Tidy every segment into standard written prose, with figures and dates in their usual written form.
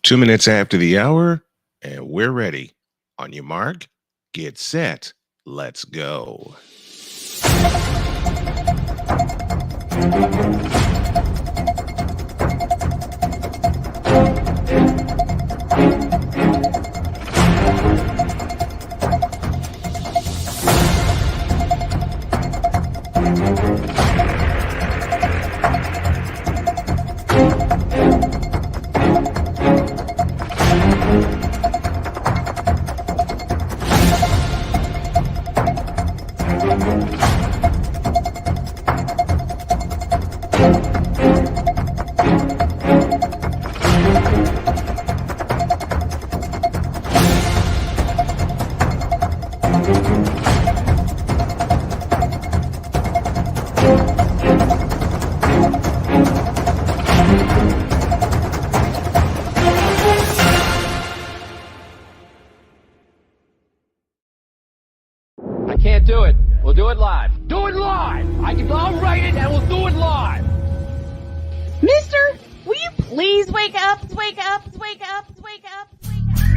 2 minutes after the hour, and we're ready. On your mark, get set, let's go. Can't do it. We'll do it live. Do it live. I'll write it and we'll do it live. Mister, will you please wake up? Wake up. Wake up. Wake up. Wake up.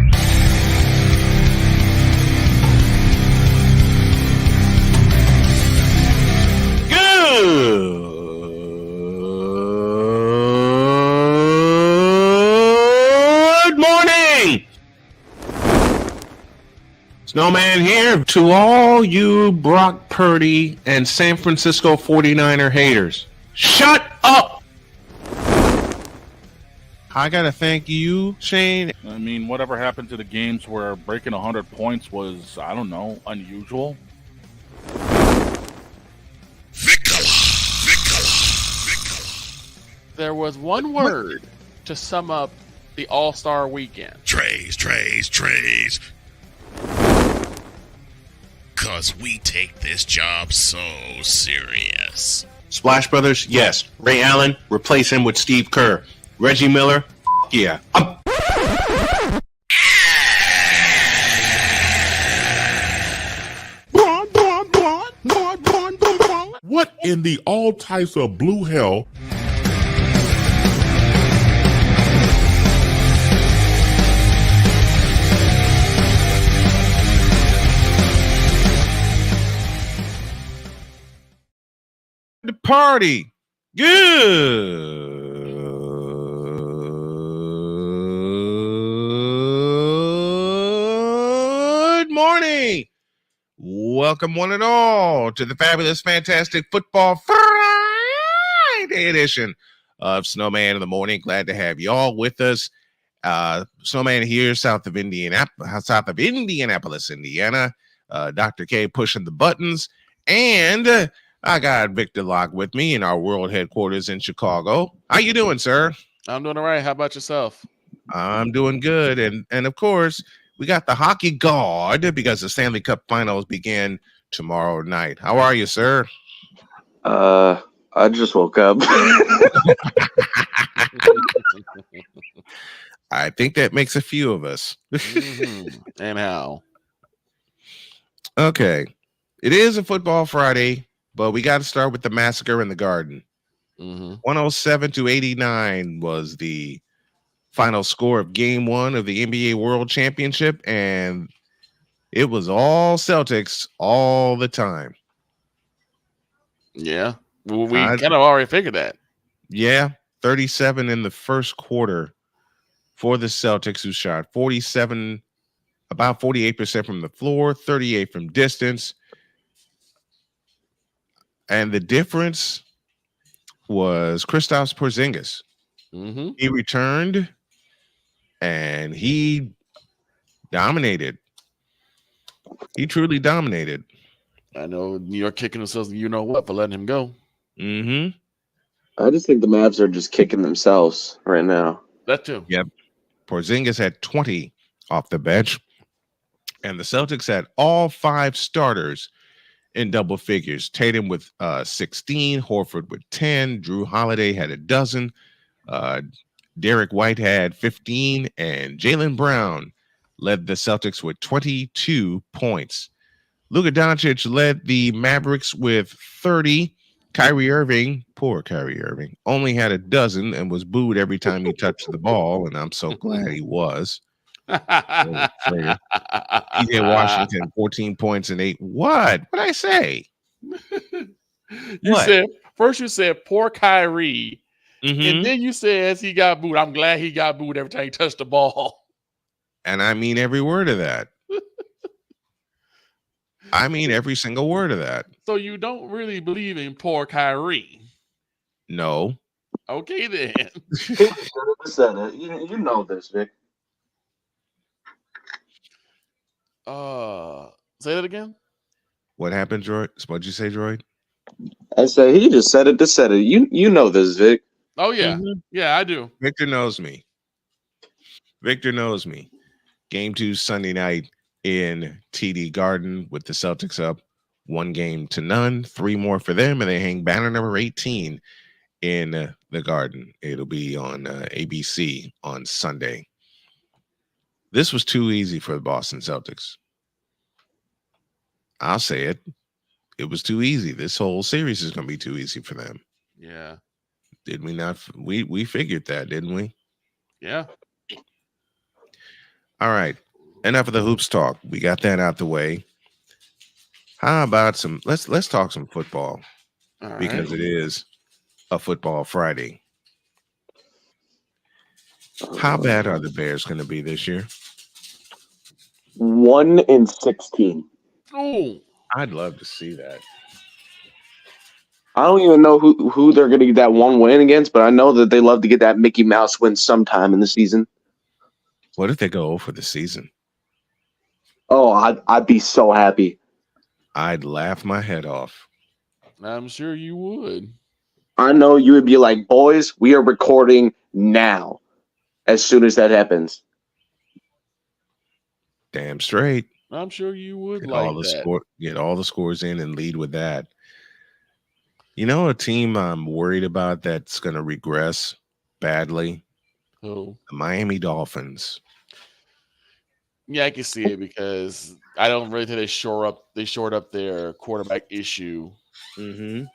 Good morning. Snowman here to all you Brock Purdy and San Francisco 49er haters. Shut up! I gotta thank you, Shane. I mean, whatever happened to the games where breaking 100 points was, I don't know, unusual? There was one word to sum up the All-Star weekend. Trays. Cause we take this job so serious. Splash Brothers, yes. Ray Allen, replace him with Steve Kerr. Reggie Miller, yeah. What in the all types of blue hell? The party. Good morning. Welcome one and all to the fabulous, fantastic football Friday edition of Snowman in the Morning. Glad to have y'all with us. Snowman here, south of Indianapolis, Indiana. Dr. K pushing the buttons. And I got Victor Locke with me in our world headquarters in Chicago. How you doing, sir? I'm doing all right. How about yourself? I'm doing good. And of course, we got the hockey god because the Stanley Cup finals begin tomorrow night. How are you, sir? I just woke up. I think that makes a few of us. And how? Okay. It is a football Friday, but we got to start with the massacre in the Garden. 107-89 was the final score of Game 1 of the NBA World Championship, and it was all Celtics all the time. Yeah. Well, we kind of already figured that. Yeah. 37 in the first quarter for the Celtics, who shot 47, about 48% from the floor, 38 from distance. And the difference was Kristaps Porzingis. He returned and he dominated. He truly dominated. I know New York kicking themselves, you know what, for letting him go. I just think the Mavs are just kicking themselves right now. That too. Yep. Porzingis had 20 off the bench, and the Celtics had all 5 starters in double figures. Tatum with 16, Horford with 10, Drew Holiday had a dozen, Derek White had 15, and Jaylen Brown led the Celtics with 22 points. Luka Doncic led the Mavericks with 30, Kyrie Irving, poor Kyrie Irving, only had a dozen and was booed every time he touched the ball, and I'm so glad he was. PJ Washington, 14 points and 8. What? What'd I say? You What? said first you said poor Kyrie, and Mm-hmm. then you said he got booed. I'm glad he got booed every time he touched the ball. And I mean every word of that. I mean every single word of that. So you don't really believe in poor Kyrie. No. Okay then. He should have said it. You know this, Vic. Say that again. What happened, Droid? What'd you say, Droid? I said he just said it to said it. You know this, Vic. Oh yeah, Mhm. yeah, I do. Victor knows me. Victor knows me. Game 2 Sunday night in TD Garden with the Celtics up 1-0. 3 more for them, and they hang banner number 18 in the Garden. It'll be on ABC on Sunday. This was too easy for the Boston Celtics. I'll say it. It was too easy. This whole series is going to be too easy for them. Yeah, Did we not? We figured that, didn't we? yeah. All right. Enough of the hoops talk. We got that out the way. How about some? Let's talk some football All right. because it is a football Friday. How bad are the Bears going to be this year? 1-16. Oh, I'd love to see that. I don't even know who they're going to get that one win against, but I know that they love to get that Mickey Mouse win sometime in the season. What if they go for the season? Oh, I'd be so happy. I'd laugh my head off. I'm sure you would. I know you would be like, boys, we are recording now. As soon as that happens. Damn straight. I'm sure you would Get like all the that. get all the scores in and lead with that. You know, a team I'm worried about that's going to regress badly. Oh, The Miami Dolphins. yeah, I can see it because I don't really think they shored up their quarterback issue. Mm-hmm.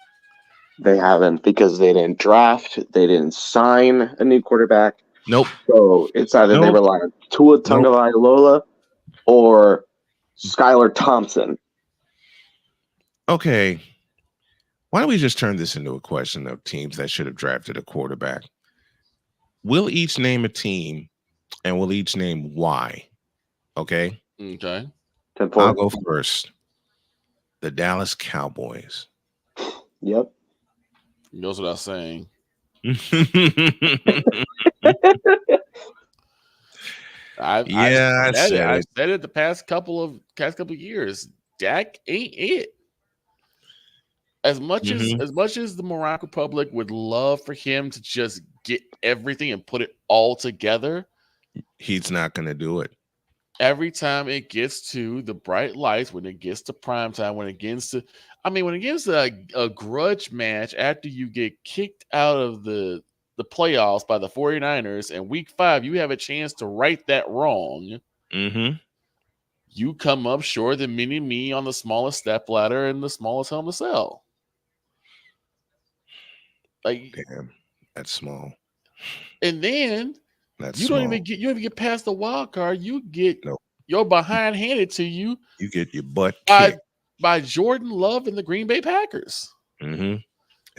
They haven't because they didn't draft. They didn't sign a new quarterback. Nope. So it's either they Nope. rely on Tua Tagovailoa or Skylar Thompson. Okay. Why don't we just turn this into a question of teams that should have drafted a quarterback? We'll each name a team and we'll each name why. Okay. Okay. I'll go first. The Dallas Cowboys. Yep. Goes without saying. I said it the past couple of years. Dak ain't it. As much as the Morocco Republic would love for him to just get everything and put it all together, he's not going to do it. Every time it gets to the bright lights, when it gets to prime time, when it gets to a grudge match after you get kicked out of the playoffs by the 49ers, and week 5, you have a chance to right that wrong. Mm-hmm. You come up short than mini-me on the smallest step ladder and the smallest hell in the cell. Like, damn, that's small. And then that's you don't even get past the wild card. You get your behind handed to you. You get your butt kicked by Jordan Love and the Green Bay Packers. Mm-hmm.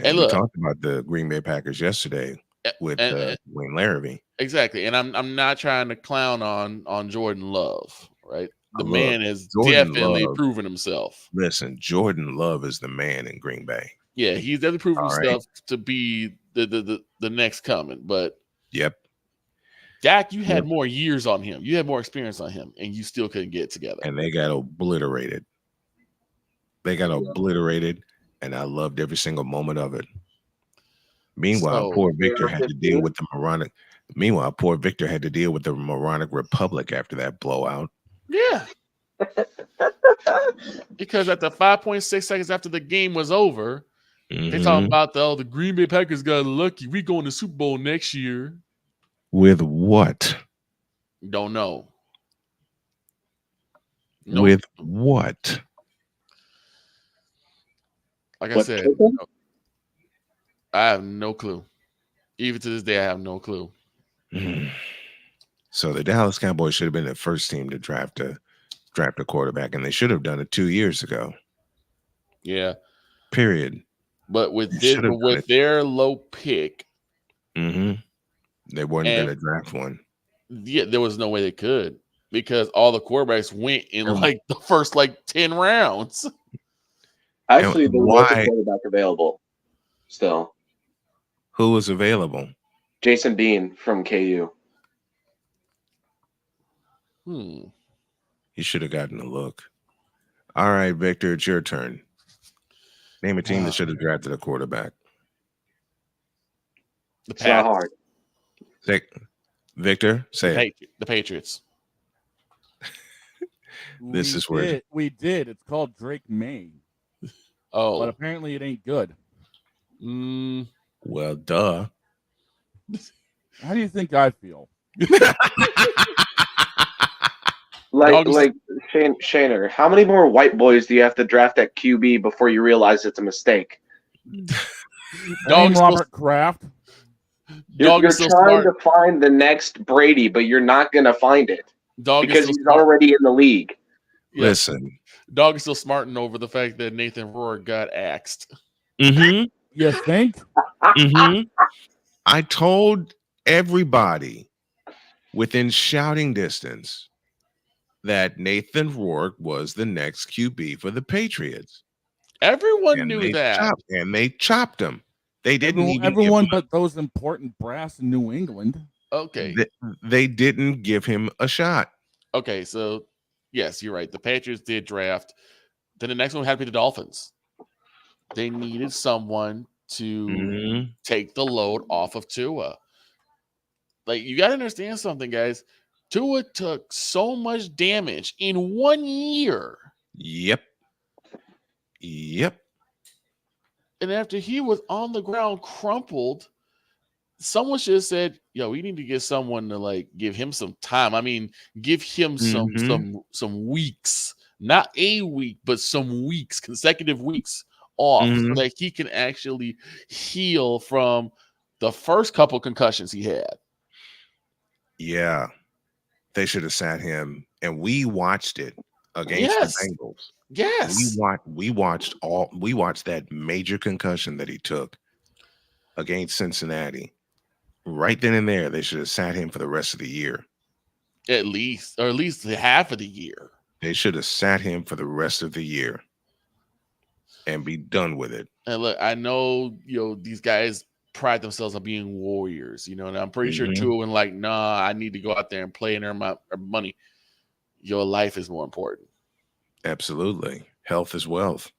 And we talked about the Green Bay Packers yesterday with Wayne Larrabee. Exactly. And I'm not trying to clown on Jordan Love, right? The man has definitely proven himself. Listen, Jordan Love is the man in Green Bay. Yeah, he's definitely proven himself to be the next coming. But yep. Dak, you had more years on him. You had more experience on him, and you still couldn't get it together. And they got obliterated. And I loved every single moment of it. Meanwhile, poor Victor had to deal with the moronic. Meanwhile, poor Victor had to deal with the moronic Republic after that blowout. Yeah. Because at the 5.6 seconds after the game was over, they talking about the Green Bay Packers got lucky. We going to Super Bowl next year. With what? Don't know. With what? Like I said, I have no clue. Even to this day, I have no clue. So the Dallas Cowboys should have been the first team to draft a quarterback, and they should have done it 2 years ago. Yeah. Period. But with They should have done it. their low pick, They weren't And- going to draft one. yeah, there was no way they could because all the quarterbacks went in like the first 10 rounds. Actually, there was a why- quarterback available still. Who was available? Jason Bean from KU. You should have gotten a look. All right, Victor, it's your turn. Name a team that should have drafted a quarterback. The It's not Pats, hard. Victor, say it. the Patriots. This is where- we did. It's called Drake May, but Oh, apparently it ain't good. Well, duh. How do you think I feel? Like Shaner, how many more white boys do you have to draft at QB before you realize it's a mistake? Name Robert Kraft. You're still trying smart. to find the next Brady, but you're not going to find it Dog is because still he's smart. already in the league. Yeah. Listen. Dog is still smarting over the fact that Nathan Rohr got axed. You think? I told everybody within shouting distance that Nathan Rourke was the next QB for the Patriots. Everyone And knew they that. they chopped him. They didn't even Everyone give him but those important brass in New England. Okay. they didn't give him a shot. Okay, so yes, you're right. The Patriots did draft. Then the next one had to be the Dolphins. They needed someone to take the load off of Tua. Like, you got to understand something, guys. Tua took so much damage in 1 year. Yep. And after he was on the ground crumpled, someone should have said, yo, we need to get someone to give him some time. I mean, give him some weeks, not a week, but some weeks, consecutive weeks off so that he can actually heal from the first couple concussions he had. Yeah. They should have sat him, and we watched it against the Bengals. Yes. We watched that major concussion that he took against Cincinnati. Right then and there, they should have sat him for the rest of the year. At least half of the year. They should have sat him for the rest of the year and be done with it. And look, I know, these guys pride themselves on being warriors, and I'm pretty sure Tua and nah, I need to go out there and play and earn my money. Your life is more important. Absolutely. Health is wealth.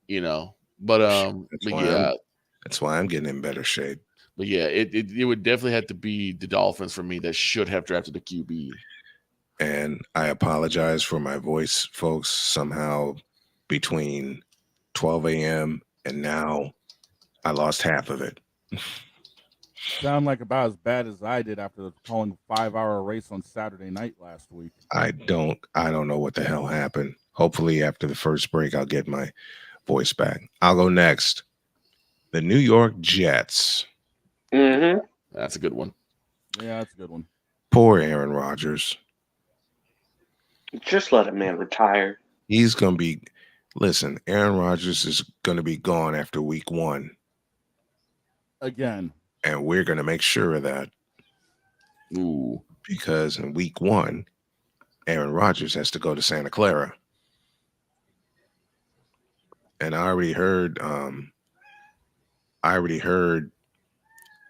But that's why I'm getting in better shape. But yeah, it would definitely have to be the Dolphins for me that should have drafted a QB. And I apologize for my voice, folks. Somehow between 12 a.m. and now, I lost half of it. Sound like about as bad as I did after calling 5-hour race on Saturday night last week. I don't know what the hell happened. Hopefully after the first break, I'll get my voice back. I'll go next. The New York Jets. That's a good one. Yeah, that's a good one. Poor Aaron Rodgers. Just let a man retire. He's going to be, listen, Aaron Rodgers is going to be gone after week 1. Again. And we're going to make sure of that. Ooh. Because in week 1, Aaron Rodgers has to go to Santa Clara. And I already heard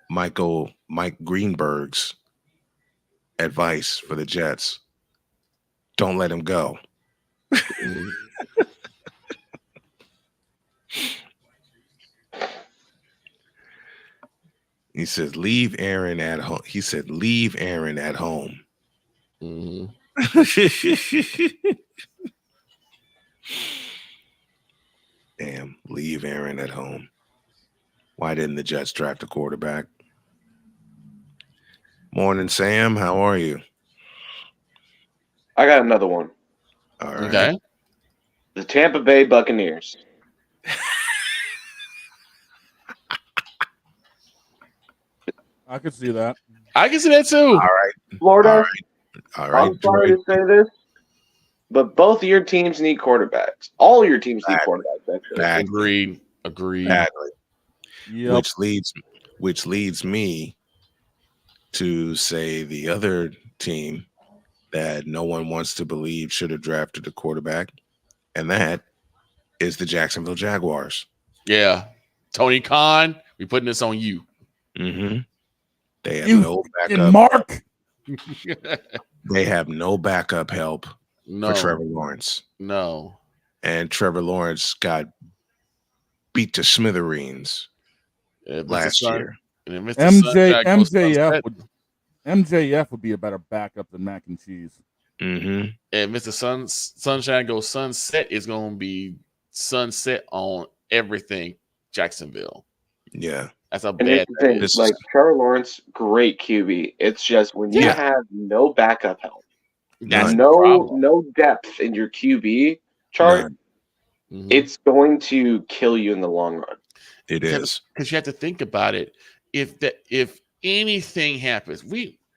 Mike Greenberg's advice for the Jets. Don't let him go. He says, leave Aaron at home. He said, leave Aaron at home. Damn, leave Aaron at home. Why didn't the Jets draft a quarterback? Morning, Sam. How are you? I got another one. All right. Okay. The Tampa Bay Buccaneers. I could see that. I can see that too. All right. Florida, All right. I'm sorry Dre. to say this, but both of your teams need quarterbacks. All your teams need quarterbacks, actually. Badly. Agreed. Badly. Yep. Which leads me to say the other team that no one wants to believe should have drafted a quarterback, and that is the Jacksonville Jaguars. Yeah. Tony Khan, we putting this on you. Mm-hmm. They have You no and backup. Mark. They have no backup help No. for Trevor Lawrence. No. And Trevor Lawrence got beat to smithereens last year. And if Mr. Sunshine goes sunset, MJF would be a better backup than Mac and Cheese. Mm-hmm. and Mr. Sunshine goes sunset, is going to be sunset on everything Jacksonville. Yeah. That's how And bad here's the that thing, is. like Trevor Lawrence, great QB. It's just when you Yeah. have no backup help, That's the no problem. depth in your QB chart, None. Mhm. it's going to kill you in the long run. It is. Because you have to think about it. If anything happens,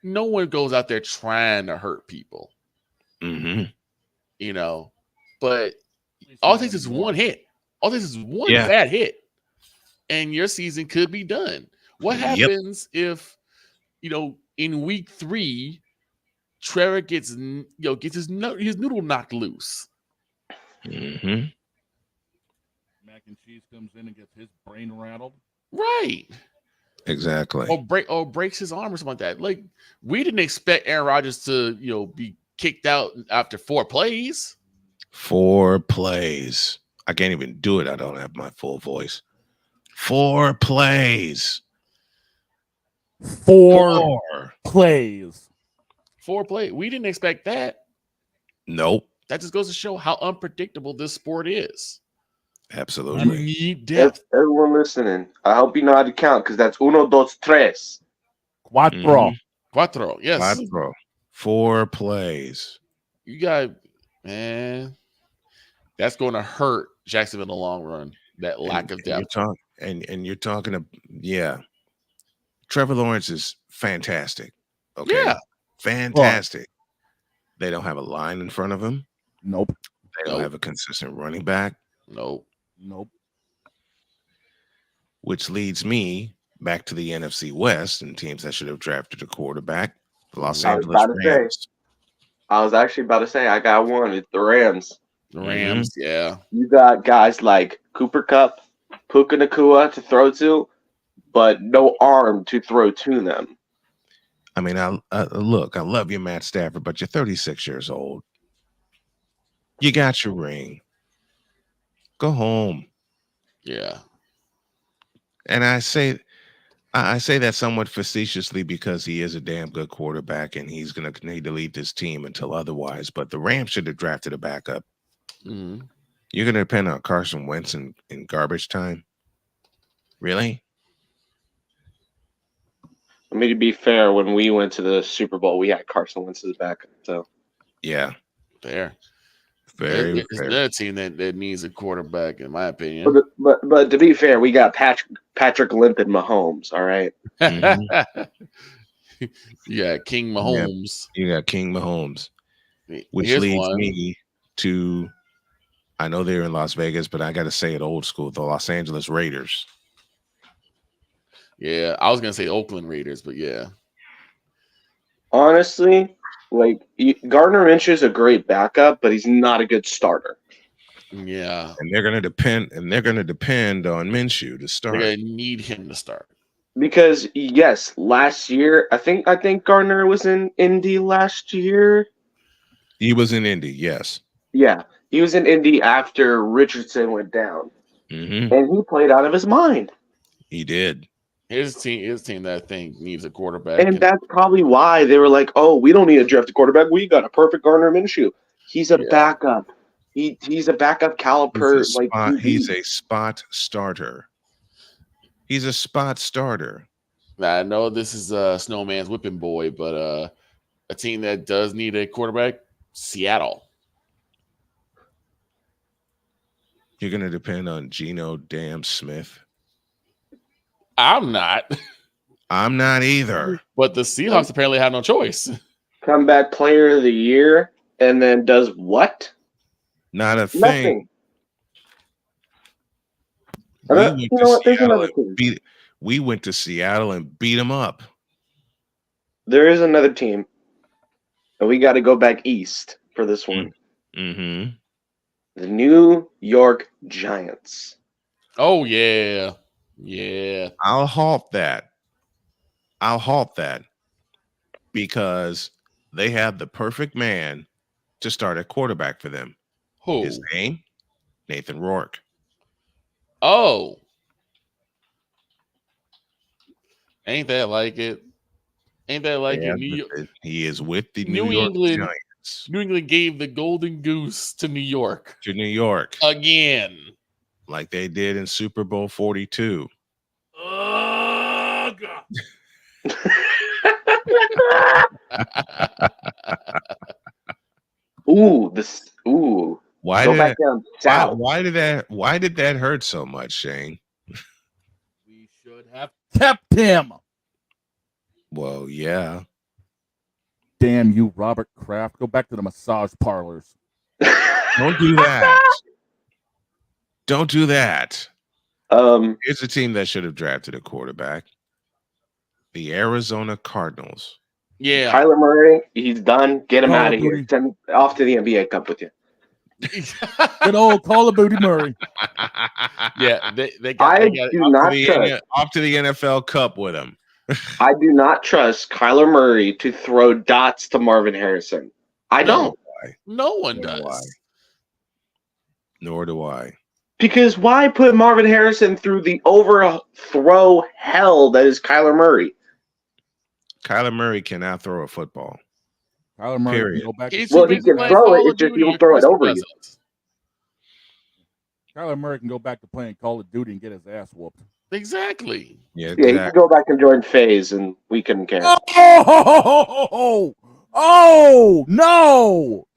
no one goes out there trying to hurt people, Mm-hmm. you know. But all it takes is one hit. All it takes is one Yeah. bad hit, and your season could be done. What Yep. happens if, in week 3, Trevor gets his noodle knocked loose? Mm-hmm. Mac and Cheese comes in and gets his brain rattled. Right. Exactly. Or breaks his arm or something like that. Like, we didn't expect Aaron Rodgers to, be kicked out after 4 plays. 4 plays. I can't even do it. I don't have my full voice. 4 plays. 4 plays. 4 plays. We didn't expect that. Nope. That just goes to show how unpredictable this sport is. You Absolutely. need depth. Everyone listening, I hope you know how to count because that's uno, dos, tres. Quattro. Mhm. Cuatro. Yes. Cuatro. 4 plays. You got, man, that's going to hurt Jacksonville in the long run. That lack of depth. You're talking yeah. Trevor Lawrence is fantastic. Okay. Yeah. Fantastic. They don't have a line in front of him. Nope. They don't Nope. have a consistent running back, Nope. which leads me back to the NFC West and teams that should have drafted a quarterback. The Los I was Angeles about to say. Rams. I was actually about to say I got one. It's the Rams. The Rams, yeah. You got guys like Cooper Kupp, Puka Nacua to throw to, but no arm to throw to them. I mean, look, I love you, Matt Stafford, but you're 36 years old. You got your ring. Go home. Yeah. And I say that somewhat facetiously because he is a damn good quarterback and he's going to need to lead this team until otherwise. But the Rams should have drafted a backup. Mm-hmm. You're going to depend on Carson Wentz in garbage time? Really? I mean, to be fair, when we went to the Super Bowl, we had Carson Wentz as backup. So Yeah. Fair. Very It's fair. another team that needs a quarterback, in my opinion. But to be fair, we got Patrick Limp and Mahomes. All right. Yeah, King Mahomes. You got King Mahomes, which Here's leads one. me to, I know they're in Las Vegas, but I got to say it old school, the Los Angeles Raiders. Yeah, I was gonna say Oakland Raiders, but yeah. Honestly, like Gardner Minshew is a great backup, but he's not a good starter. Yeah. And they're going to depend on Minshew to start. They're gonna need him to start. Because yes, last year I think Gardner was in Indy last year. He was in Indy, yes. Yeah, he was in Indy after Richardson went down, Mm-hmm. and he played out of his mind. He did. His team that I think needs a quarterback. And that's probably why they were like, "Oh, we don't need to draft a quarterback. We got a perfect Gardner Minshew. He's a backup. He's a backup caliber. He's a spot starter. He's a spot starter. Now, I know this is Snowman's whipping boy, but a team that does need a quarterback, Seattle. You're going to depend on Geno Damn Smith. I'm not. I'm not either. But the Seahawks apparently have no choice. Comeback player of the year, and then does what? Not a thing. Nothing. We went to Seattle and beat them up. There is another team, and we got to go back east for this one. Mm-hmm. The New York Giants. Oh, yeah. Yeah. I'll halt that because they have the perfect man to start at quarterback for them. Who? His name, Nathan Rourke. Oh. Ain't that like it? Ain't that like it? He is with the New York Giants. New England gave the golden goose to New York. To New York. Again. Like they did in Super Bowl 42. Oh, God. Ooh. Why go did back down south. Why did that hurt so much, Shane? We should have kept him. Well, yeah. Damn you, Robert Kraft. Go back to the massage parlors. Don't do that. Don't do that. Here's a team that should have drafted a quarterback. The Arizona Cardinals. Yeah. Kyler Murray, he's done. Get him out of here. Send him off to the NBA Cup with you. Good old Call of Booty Murray. Yeah, they got off to the NFL Cup with him. I do not trust Kyler Murray to throw dots to Marvin Harrison. I don't. No one does. Nor do I. Because why put Marvin Harrison through the overthrow hell that is Kyler Murray? Kyler Murray cannot throw a football. Kyler Murray can go back. He can throw it. It's just he'll throw it over you. Kyler Murray can go back to playing Call of Duty and get his ass whooped. Exactly. Yeah, he can go back and join FaZe, and we couldn't care. Oh no!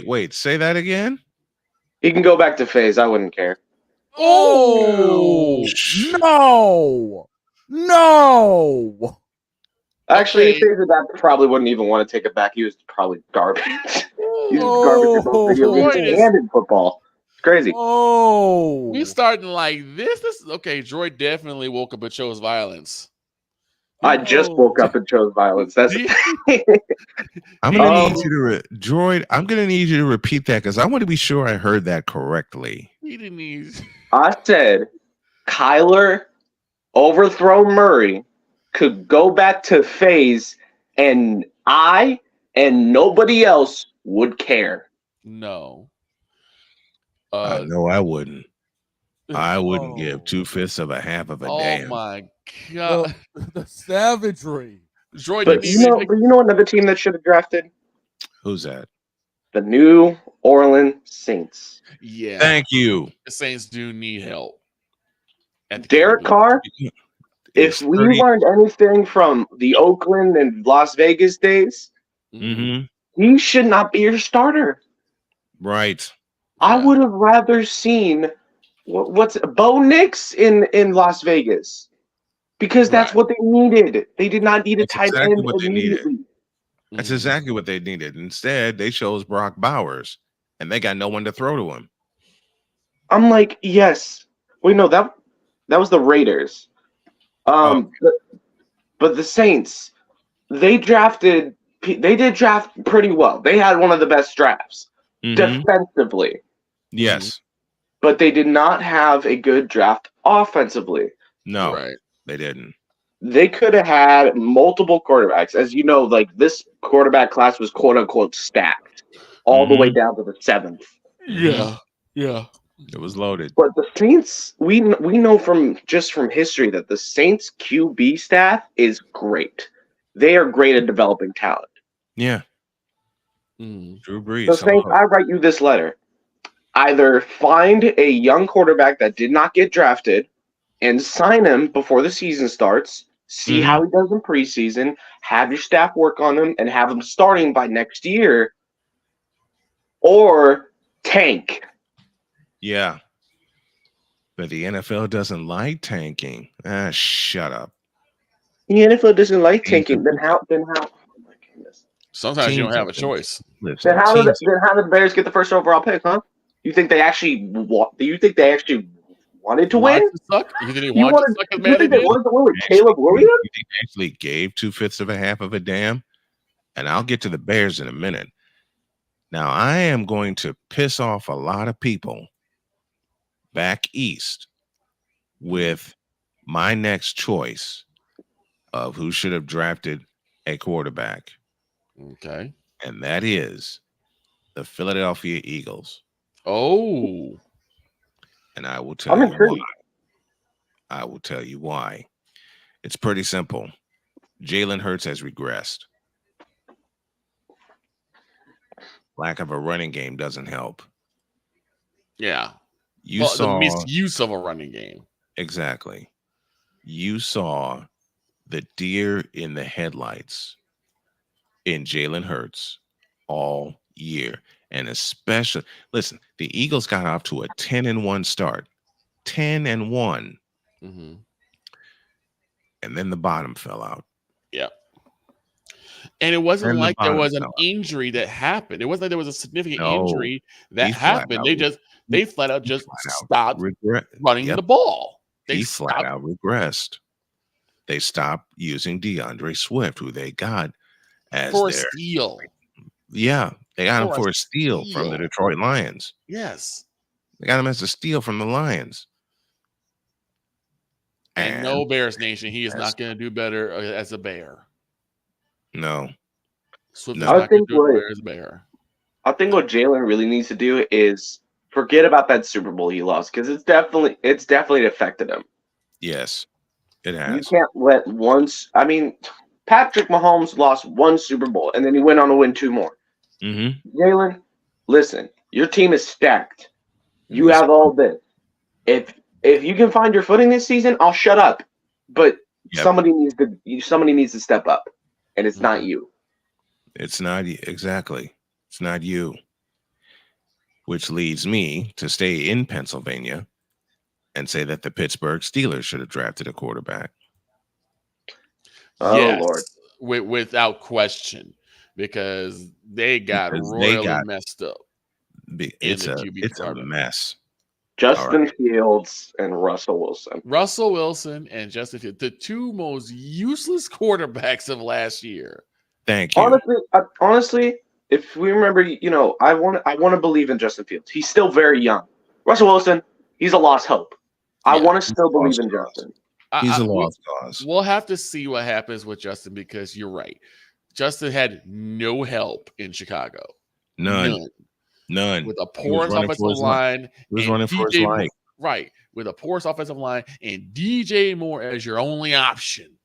Wait. Say that again. He can go back to FaZe. I wouldn't care. Oh no! Actually, FaZe that probably wouldn't even want to take it back. He was probably garbage. He was garbage in both video games and in football. It's crazy. Oh, we starting like this. This is okay. Droid definitely woke up and chose violence. I just woke up and chose violence. That's I'm gonna need you to Droid. I'm gonna need you to repeat that because I want to be sure I heard that correctly. He didn't need. I said Kyler overthrow Murray could go back to FaZe, and I and nobody else would care. No. No, I wouldn't. I wouldn't give 2/5 of a half of a damn. Oh my God, the savagery! But you know another team that should have drafted? Who's that? The New Orleans Saints. Yeah. Thank you. The Saints do need help. Derek Carr. If we learned anything from the Oakland and Las Vegas days, he should not be your starter. Right. I would have rather seen what's Bo Nix in Las Vegas, because that's what they needed. They did not need a tight end immediately. That's exactly what they needed. Instead, they chose Brock Bowers, and they got no one to throw to him. I'm like, yes. Wait, no, that was the Raiders. But the Saints, they did draft pretty well. They had one of the best drafts defensively. Yes. But they did not have a good draft offensively. No, they didn't. They could have had multiple quarterbacks. As you know, like this quarterback class was quote unquote stacked all the way down to the 7th. Yeah. It was loaded. But the Saints, we know from history that the Saints QB staff is great. They are great at developing talent. Yeah. Drew Brees. The Saints, I write you this letter. Either find a young quarterback that did not get drafted and sign him before the season starts, see how he does in preseason, have your staff work on him, and have him starting by next year, or tank. Yeah. But the NFL doesn't like tanking. Shut up. The NFL doesn't like tanking. Then how? Oh my goodness. Sometimes you don't Teams have a have been- choice. Listen, Then how did teams- the Bears get the first overall pick? Huh? You think they actually? Do you think they actually wanted to win? Want to suck? You think he You wanted to wanted? suck as You bad as think they did? wanted to win with actually- Caleb Williams? you think they actually gave 2/5 of a half of a damn? And I'll get to the Bears in a minute. Now, I am going to piss off a lot of people back east with my next choice of who should have drafted a quarterback, Okay. and that is the Philadelphia Eagles. Oh. And I will tell I'm you intrigued. why. I will tell you why. It's pretty simple. Jalen Hurts has regressed. Lack of a running game doesn't help. Yeah. You Well, saw the misuse of a running game. exactly. You saw the deer in the headlights in Jalen Hurts all year. And especially, listen, the Eagles got off to a 10-1 start. 10-1. Mm-hmm. And then the bottom fell out. Yep. And it wasn't And the like there bottom was an fell out. injury that happened. It wasn't like there was a significant No. injury that He flat happened. out- They flat out just flat out stopped regret running Yep. the ball. They He flat stopped. out regressed. They stopped using DeAndre Swift, who they got as For a their steal. they got him For a for a steal from the steal. Detroit Lions. Yes. They got him as a steal from the Lions. And no Bears Nation, he is Yes. not going to do better as a Bear. No. Swift No. is I not going think to do what- better as a Bear. I think what Jalen really needs to do is forget about that Super Bowl he lost because it's definitely affected him. Yes, it You has. can't let Patrick Mahomes lost one Super Bowl and then he went on to win 2 more. Mm-hmm. Jalen, listen, your team is stacked. You Yes. have all this. If you can find your footing this season, I'll shut up. But Yep. somebody needs to step up, and it's not Mhm. you. It's not exactly. It's not you. Which leads me to stay in Pennsylvania and say that the Pittsburgh Steelers should have drafted a quarterback. Oh, Yes, Lord. without question, because they got Because they royally got- messed up. It's the a QB it's a department. mess. Justin Fields and Russell Wilson. Russell Wilson and Justin Fields, the 2 most useless quarterbacks of last year. Thank you. Honestly, if we remember, I want to believe in Justin Fields. He's still very young. Russell Wilson, he's a lost hope. I Yeah, want to still believe lost in cause. Justin. He's a we- lost cause. We'll have to see what happens with Justin because you're right. Justin had no help in Chicago. None. With a porous running for offensive his life. line. He was and running for his DJ Moore- life. Right. With a porous offensive line and DJ Moore as your only option.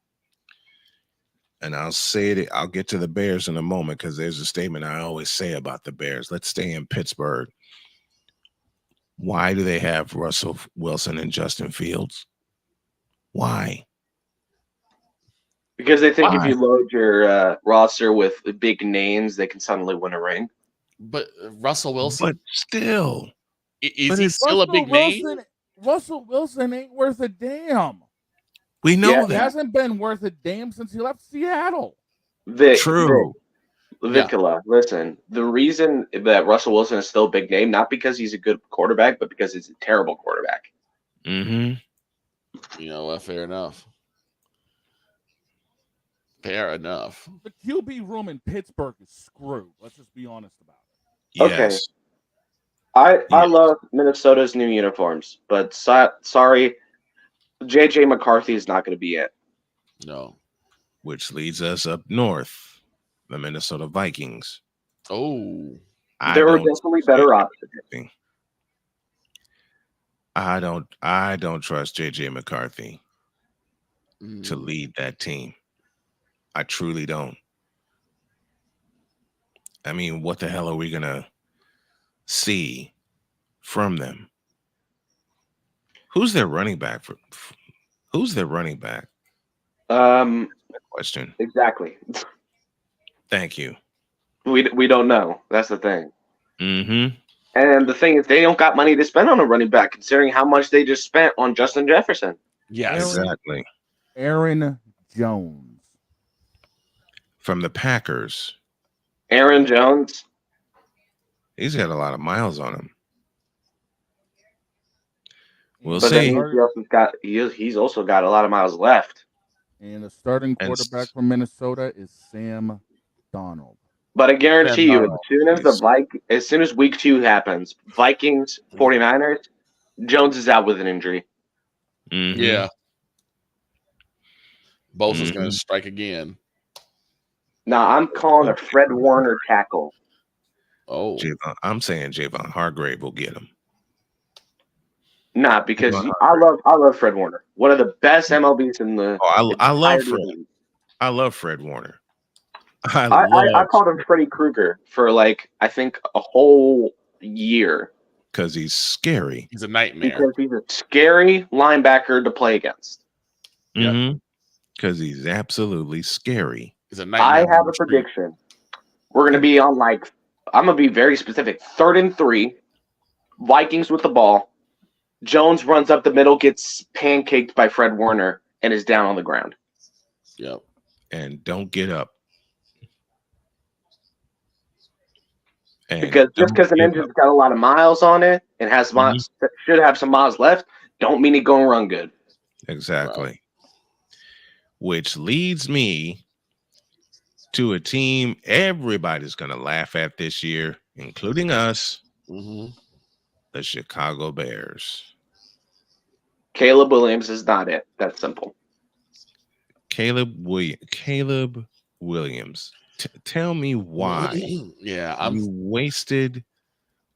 And I'll say it. I'll get to the Bears in a moment because there's a statement I always say about the Bears. Let's stay in Pittsburgh. Why do they have Russell Wilson and Justin Fields? Why? Because they think Why? if you load your roster with big names, they can suddenly win a ring. But Russell Wilson, But still, is but he it's- still a big name? Russell Wilson ain't worth a damn. we know Yeah, He that. hasn't been worth a damn since he left Seattle. True. Vicola, listen, the reason that Russell Wilson is still a big name, not because he's a good quarterback, but because he's a terrible quarterback. Mm-hmm. You know what? Fair enough. Fair enough. The QB room in Pittsburgh is screwed. Let's just be honest about it. Yes. I Yes. love Minnesota's new uniforms, but sorry, JJ McCarthy is not going to be it. No. Which leads us up north, the Minnesota Vikings. Oh. There were definitely better options. I don't trust JJ McCarthy Mm. to lead that team. I truly don't. I mean, what the hell are we gonna see from them? Who's their running back? Who's their running back? Question. Exactly. Thank you. We don't know. That's the thing. Mm-hmm. And the thing is, they don't got money to spend on a running back, considering how much they just spent on Justin Jefferson. Yes. Exactly. Aaron Jones. From the Packers. Aaron Jones. He's got a lot of miles on him. We'll But that see. means he's also got a lot of miles left. And the starting And quarterback from Minnesota is Sam Darnold. But I guarantee you, Darnold. as soon as week 2 happens, Vikings, 49ers, Jones is out with an injury. Mhm. Yeah. Bosa's going to strike again. Now I'm calling a Fred Warner tackle. Oh. I'm saying Javon Hargrave will get him. Nah, because I love Fred Warner. One of the best MLBs in the. I love Fred. I love Fred Warner. I called him Freddy Krueger for I think a whole year. Because he's scary. He's a nightmare. Because he's a scary linebacker to play against. Mm-hmm. Because he's absolutely scary. He's a nightmare. I have a prediction. We're going to be on I'm going to be very specific. 3rd and 3, Vikings with the ball. Jones runs up the middle, gets pancaked by Fred Warner, and is down on the ground. Yep. And don't get up. Because just because an engine's got a lot of miles on it and has should have some miles left, don't mean it's going to run good. Exactly. Right. Which leads me to a team everybody's going to laugh at this year, including us, the Chicago Bears. Caleb Williams is not it. That's simple. Caleb Williams. Tell me why you wasted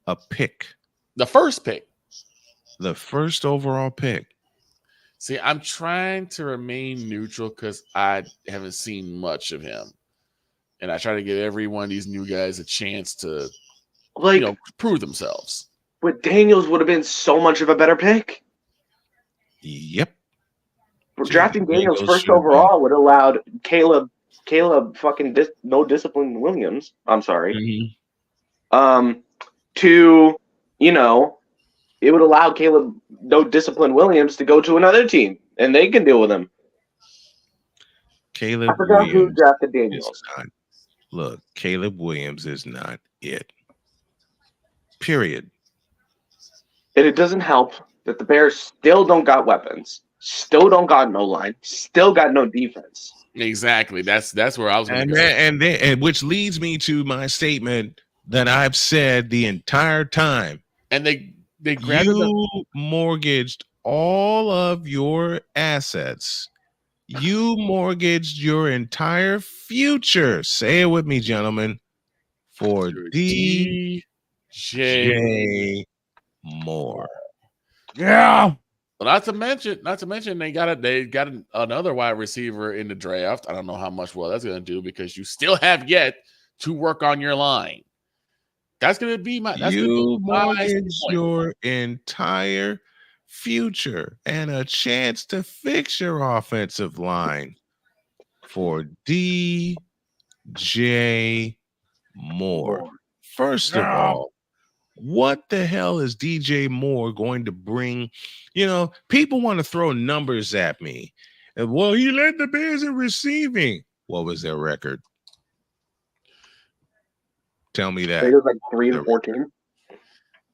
a pick. The first pick. The first overall pick. See, I'm trying to remain neutral because I haven't seen much of him. And I try to give every one of these new guys a chance to prove themselves. But Daniels would have been so much of a better pick. Yep. Drafting Daniels first overall would have allowed Caleb fucking no discipline Williams. I'm sorry. To it would allow Caleb no discipline Williams to go to another team and they can deal with him. Caleb I forgot Williams who drafted Daniels. Look, Caleb Williams is not it. Period. And it doesn't help that the Bears still don't got weapons, still don't got no line, still got no defense. Exactly. That's where I was going to go. And which leads me to my statement that I've said the entire time. And they grabbed mortgaged all of your assets. You mortgaged your entire future. Say it with me, gentlemen. For DJ Moore. Yeah. Well, not to mention they got another wide receiver in the draft. I don't know how much that's going to do because you still have yet to work on your line. That's going to be you mortgage your entire future and a chance to fix your offensive line for DJ Moore. First of all, what the hell is DJ Moore going to bring? People want to throw numbers at me. Well, he led the Bears in receiving. What was their record? Tell me that. I think it was 3-14.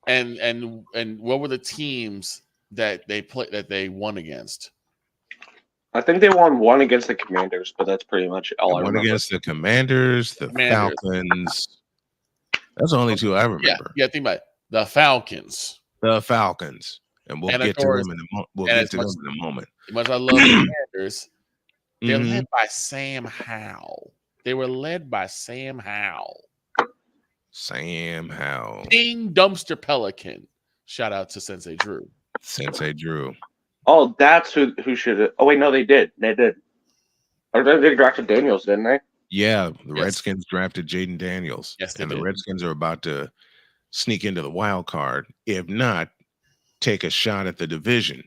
And what were the teams that they won against? I think they won one against the Commanders, but that's pretty much all I remember. One against the Commanders, the Falcons. That's the only two I remember. Yeah, think about it. The Falcons. And we'll get to them in a moment. As much as I love the Commanders, they're led by Sam Howell. They were led by Sam Howell. King Dumpster Pelican. Shout out to Sensei Drew. Oh, that's who should have. Oh, wait, no, they did. They drafted Daniels, didn't they? Yeah, the Redskins drafted Jaden Daniels. Yes, and the Redskins are about to sneak into the wild card. If not, take a shot at the division.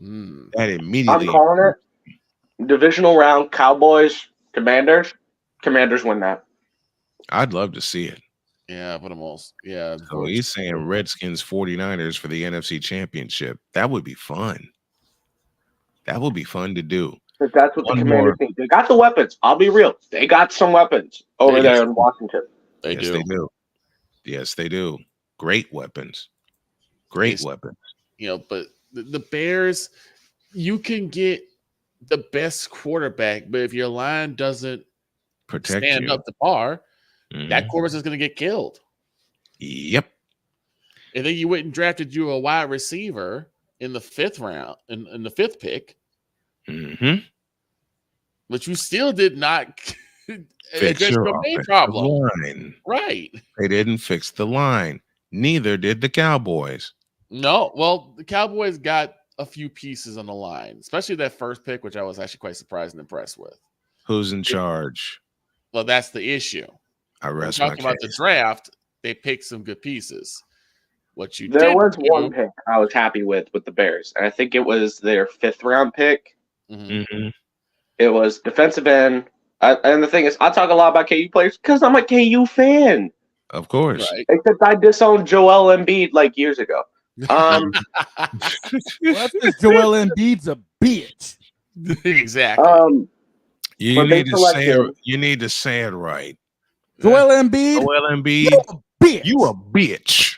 That immediately. I'm calling it. Divisional round, Cowboys, Commanders. Commanders win that. I'd love to see it. Yeah, but almost. Yeah. So he's saying Redskins 49ers for the NFC Championship. That would be fun. That would be fun to do. But that's what the One Commanders more. think. They got the weapons. I'll be real. They got some weapons over there in Washington. They Yes, do. they do. Yes, they do. Great weapons. Great weapons. But the Bears, you can get the best quarterback, but if your line doesn't Protect stand you. up to par, Mhm. that quarterback is going to get killed. Yep. And then you went and drafted you a wide receiver in the 5th round, in the 5th pick, Mm-hmm. but you still did not Fix address your your main offensive problem. line. Right. They didn't fix the line. Neither did the Cowboys. No, well, the Cowboys got a few pieces on the line, especially that first pick, which I was actually quite surprised and impressed with. Who's in charge? Well, that's the issue. I We're rest my talking about the case. draft. They picked some good pieces. What you There did was do- one pick I was happy with the Bears, and I think it was their 5th round pick. Mhm. Mhm. It was defensive end. And the thing is, I talk a lot about KU players because I'm a KU fan. Of course. Right. Except I disowned Joel Embiid like years ago. Well, that's because Joel Embiid's a bitch. Exactly. You But they need to say it. selected- You need to say it right. Joel Embiid, Joel Embiid, you a bitch. you a bitch.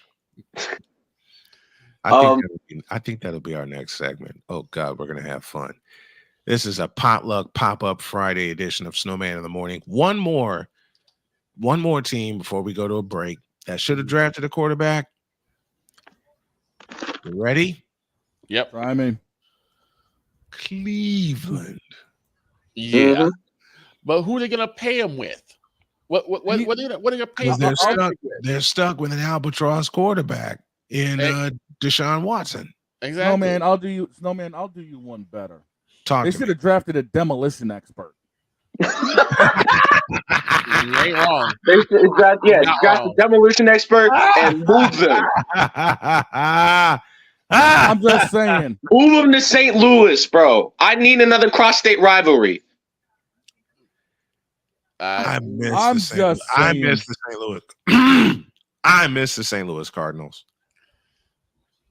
I think that'll be our next segment. Oh God, we're gonna have fun. This is a potluck pop-up Friday edition of Snowman in the Morning. One more team before we go to a break that should have drafted a quarterback. You ready? Yep. Try me. Cleveland. Yeah. Mhm. But who are they going to pay him with? What are they going to pay him? Because they're stuck with an albatross quarterback in Deshaun Watson. Exactly. Snowman, I'll do you one better. Talk They to should me. have drafted a demolition expert. You ain't wrong. They should draft the wrong. demolition expert and move them. I'm just saying. Move them to St. Louis, bro. I need another cross-state rivalry. I miss I'm the St. just I saying. miss the St. Louis. I miss the St. Louis Cardinals.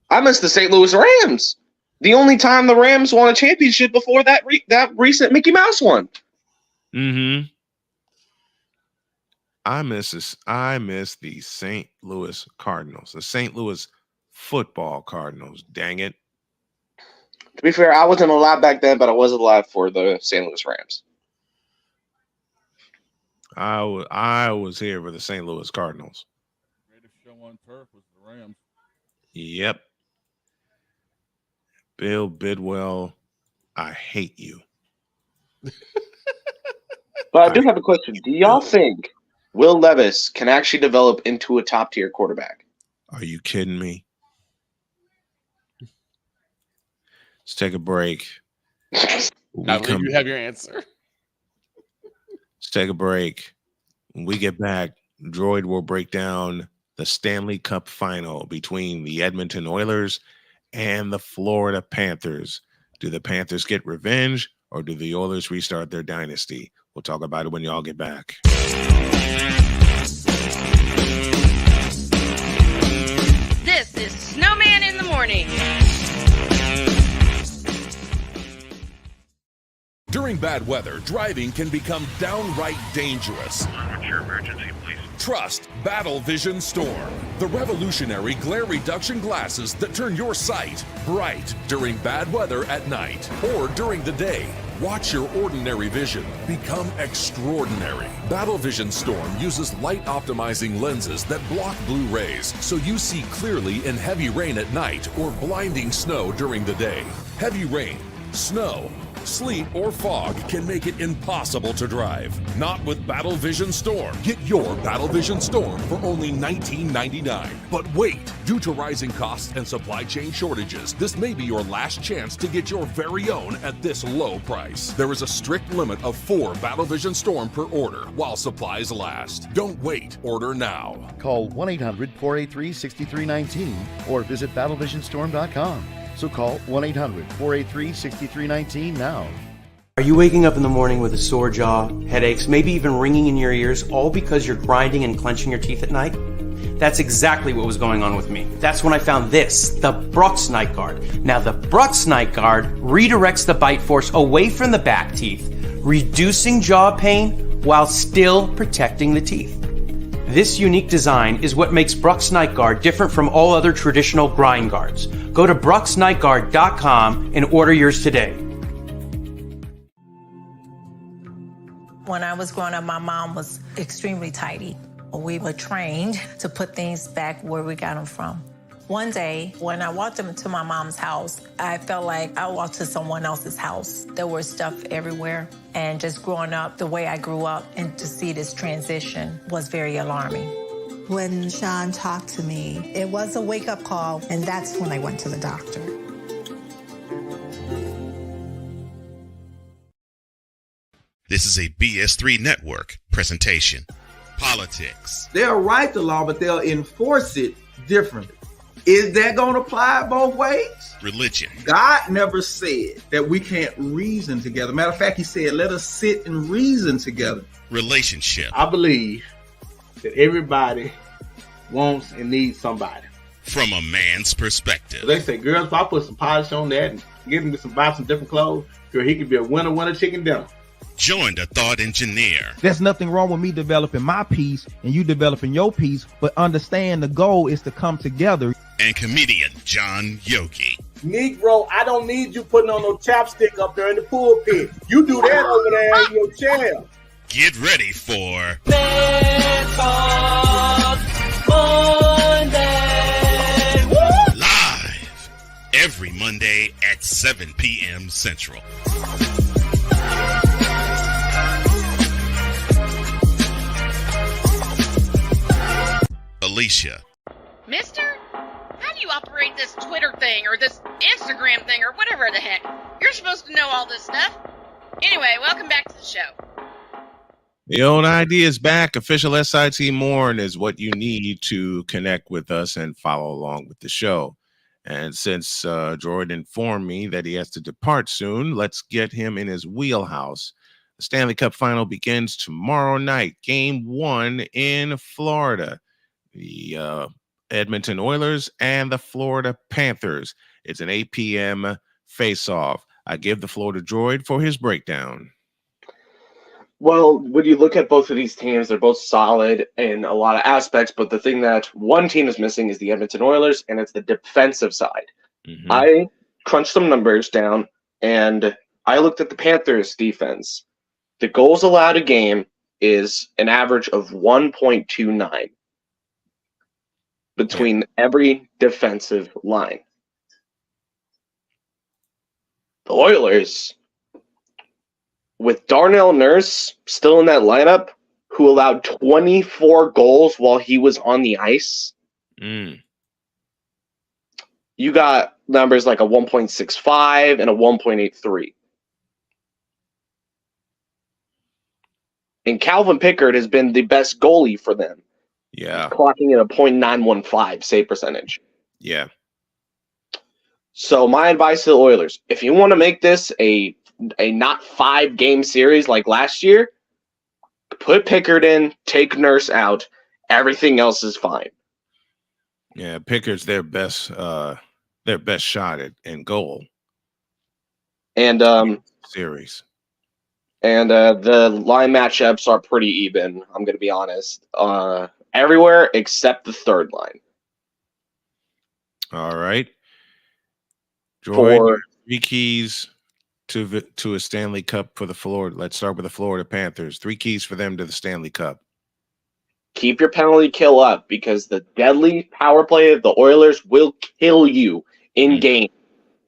I miss the St. Louis Rams. The only time the Rams won a championship before that recent Mickey Mouse one. Mm-hmm. I miss the St. Louis Cardinals, the St. Louis football Cardinals. Dang it. To be fair, I wasn't alive back then, but I was alive for the St. Louis Rams. I was here for the St. Louis Cardinals. Greatest show on turf was the Rams. Yep. Bill Bidwell, I hate you. But I do have a question. Do y'all think Will Levis can actually develop into a top-tier quarterback? Are you kidding me? Let's take a break. I believe you have your answer. Let's take a break. When we get back, Droid will break down the Stanley Cup final between the Edmonton Oilers and the Florida Panthers. Do the Panthers get revenge or do the Oilers restart their dynasty? We'll talk about it when y'all get back. This is Snowman in the Morning. During bad weather, driving can become downright dangerous. What's your emergency, please? Trust Battle Vision Storm, the revolutionary glare reduction glasses that turn your sight bright during bad weather at night or during the day. Watch your ordinary vision become extraordinary. Battle Vision Storm uses light optimizing lenses that block blue rays so you see clearly in heavy rain at night or blinding snow during the day. Heavy rain, snow, sleet, or fog can make it impossible to drive. Not with Battle Vision Storm. Get your Battle Vision Storm for only $19.99. But wait, due to rising costs and supply chain shortages, this may be your last chance to get your very own at this low price. There is a strict limit of 4 Battle Vision Storm per order while supplies last. Don't wait, order now. Call 1-800-483-6319 or visit battlevisionstorm.com. So call 1-800-483-6319 now. Are you waking up in the morning with a sore jaw, headaches, maybe even ringing in your ears, all because you're grinding and clenching your teeth at night? That's exactly what was going on with me. That's when I found this, the Brooks Night Guard. Now, the Brooks Night Guard redirects the bite force away from the back teeth, reducing jaw pain while still protecting the teeth. This unique design is what makes Brooks Night Guard different from all other traditional grind guards. Go to brooksnightguard.com and order yours today. When I was growing up, my mom was extremely tidy. We were trained to put things back where we got them from. One day, when I walked into my mom's house, I felt like I walked to someone else's house. There was stuff everywhere. And just growing up the way I grew up and to see this transition was very alarming. When Sean talked to me, it was a wake-up call, and that's when I went to the doctor. This is a BS3 Network presentation. Politics. They'll write the law, but they'll enforce it differently. Is that going to apply both ways? Religion. God never said that we can't reason together. Matter of fact, he said, let us sit and reason together. Relationship. I believe that everybody wants and needs somebody. From a man's perspective. They say, girls, if I put some polish on that and get him to buy some different clothes, girl, he could be a winner chicken dinner. Join the thought engineer. There's nothing wrong with me developing my piece and you developing your piece, but understand the goal is to come together. And comedian John Yogi. Negro, I don't need you putting on no chapstick up there in the pulpit. You do that over there in your chair. Get ready for Monday. Live every Monday at 7 p.m. Central. Alicia. Mister, how do you operate this Twitter thing or this Instagram thing or whatever the heck? You're supposed to know all this stuff. Anyway, welcome back to the show. The old idea is back. Official SITM is what you need to connect with us and follow along with the show. And since Jordan informed me that he has to depart soon, let's get him in his wheelhouse. The Stanley Cup final begins tomorrow night. Game 1 in Florida. The Edmonton Oilers and the Florida Panthers. It's an 8 p.m. face-off. I give the floor to Droid for his breakdown. Well, when you look at both of these teams, they're both solid in a lot of aspects, but the thing that one team is missing is the Edmonton Oilers, and it's the defensive side. Mm-hmm. I crunched some numbers down, and I looked at the Panthers' defense. The goals allowed a game is an average of 1.29 between every defensive line. The Oilers, with Darnell Nurse still in that lineup, who allowed 24 goals while he was on the ice, you got numbers like a 1.65 and a 1.83. And Calvin Pickard has been the best goalie for them. Yeah. Clocking in a .915 save percentage. Yeah. So my advice to the Oilers, if you want to make this a not 5-game series like last year, put Pickard in, take Nurse out. Everything else is fine. Yeah, Pickard's their best shot in goal. And series. And the line matchups are pretty even, I'm going to be honest. Everywhere except the third line. All right. Jordan, 3 keys to a Stanley Cup for the Florida. Let's start with the Florida Panthers. 3 keys for them to the Stanley Cup. Keep your penalty kill up, because the deadly power play of the Oilers will kill you in game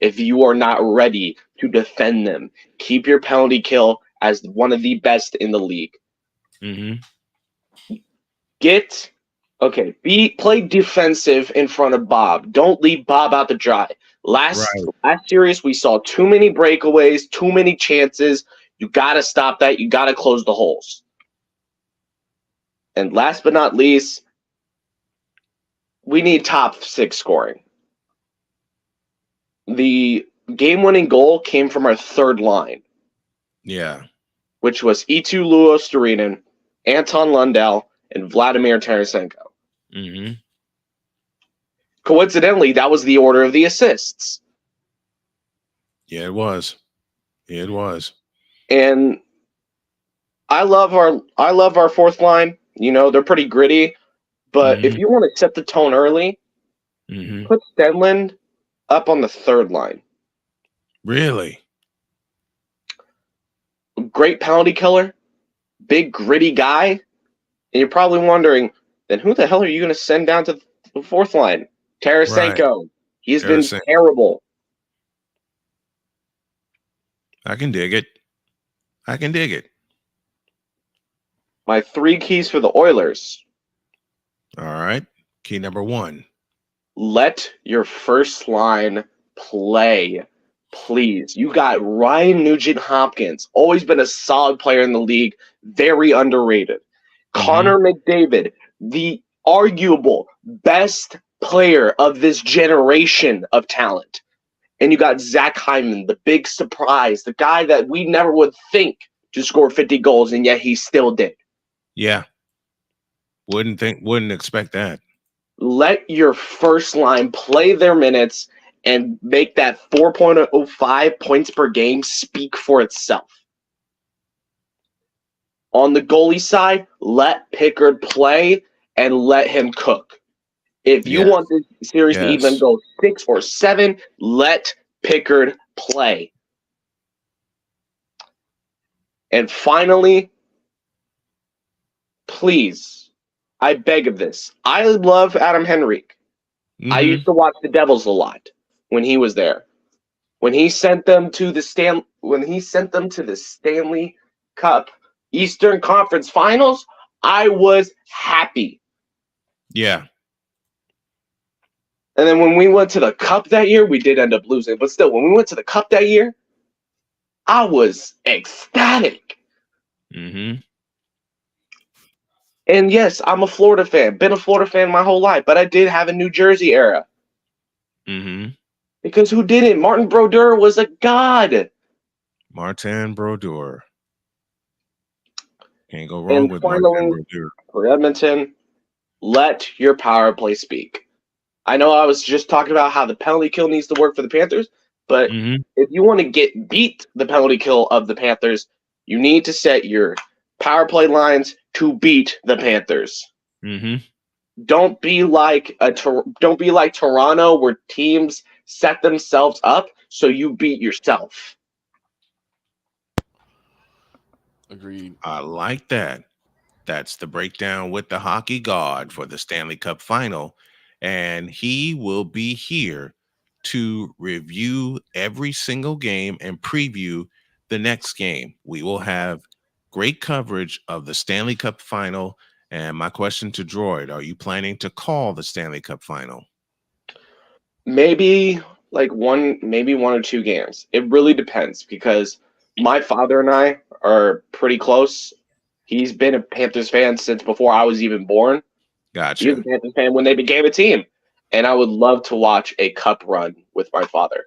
if you are not ready to defend them. Keep your penalty kill as one of the best in the league. Mm-hmm. Play defensive in front of Bob. Don't leave Bob out to dry. Last series, we saw too many breakaways, too many chances. You got to stop that. You got to close the holes. And last but not least, we need top 6 scoring. The game-winning goal came from our third line. Yeah. Which was Eetu Luostarinen, Anton Lundell, and Vladimir Tarasenko. Mm-hmm. Coincidentally, that was the order of the assists. Yeah, it was. It was. And I love our fourth line. You know, they're pretty gritty. But if you want to set the tone early, put Stenlund up on the third line. Really? Great penalty killer, big gritty guy. And you're probably wondering, then who the hell are you going to send down to the fourth line? Tarasenko. Right. He's been terrible. I can dig it. I can dig it. My 3 keys for the Oilers. All right. Key number 1. Let your first line play, please. You got Ryan Nugent-Hopkins, always been a solid player in the league, very underrated. Connor McDavid, the arguable best player of this generation of talent. And you got Zach Hyman, the big surprise, the guy that we never would think to score 50 goals, and yet he still did. Yeah. Wouldn't expect that. Let your first line play their minutes and make that 4.05 points per game speak for itself. On the goalie side, let Pickard play and let him cook. If you want this series to even go 6 or 7, let Pickard play. And finally, please, I beg of this. I love Adam Henrique. I used to watch the Devils a lot when he was there. When he sent them to the Stanley Cup Eastern Conference Finals, I was happy. Yeah. And then when we went to the Cup that year, we did end up losing. But still, when we went to the Cup that year, I was ecstatic. And yes, I'm a Florida fan. Been a Florida fan my whole life. But I did have a New Jersey era. Because who didn't? Martin Brodeur was a god. Martin Brodeur. Can't go wrong with Martin Brodeur. For Edmonton, let your power play speak. I know I was just talking about how the penalty kill needs to work for the Panthers, but if you want to beat the penalty kill of the Panthers, you need to set your power play lines to beat the Panthers. Don't be like Toronto, where teams set themselves up so you beat yourself. Agreed. I like that. That's the breakdown with the hockey god for the Stanley Cup final. And he will be here to review every single game and preview the next game. We will have great coverage of the Stanley Cup final. And my question to Droid, are you planning to call the Stanley Cup final? Maybe one or 2 games. It really depends because my father and I are pretty close. He's been a Panthers fan since before I was even born. Gotcha. He was a Panthers fan when they became a team. And I would love to watch a cup run with my father.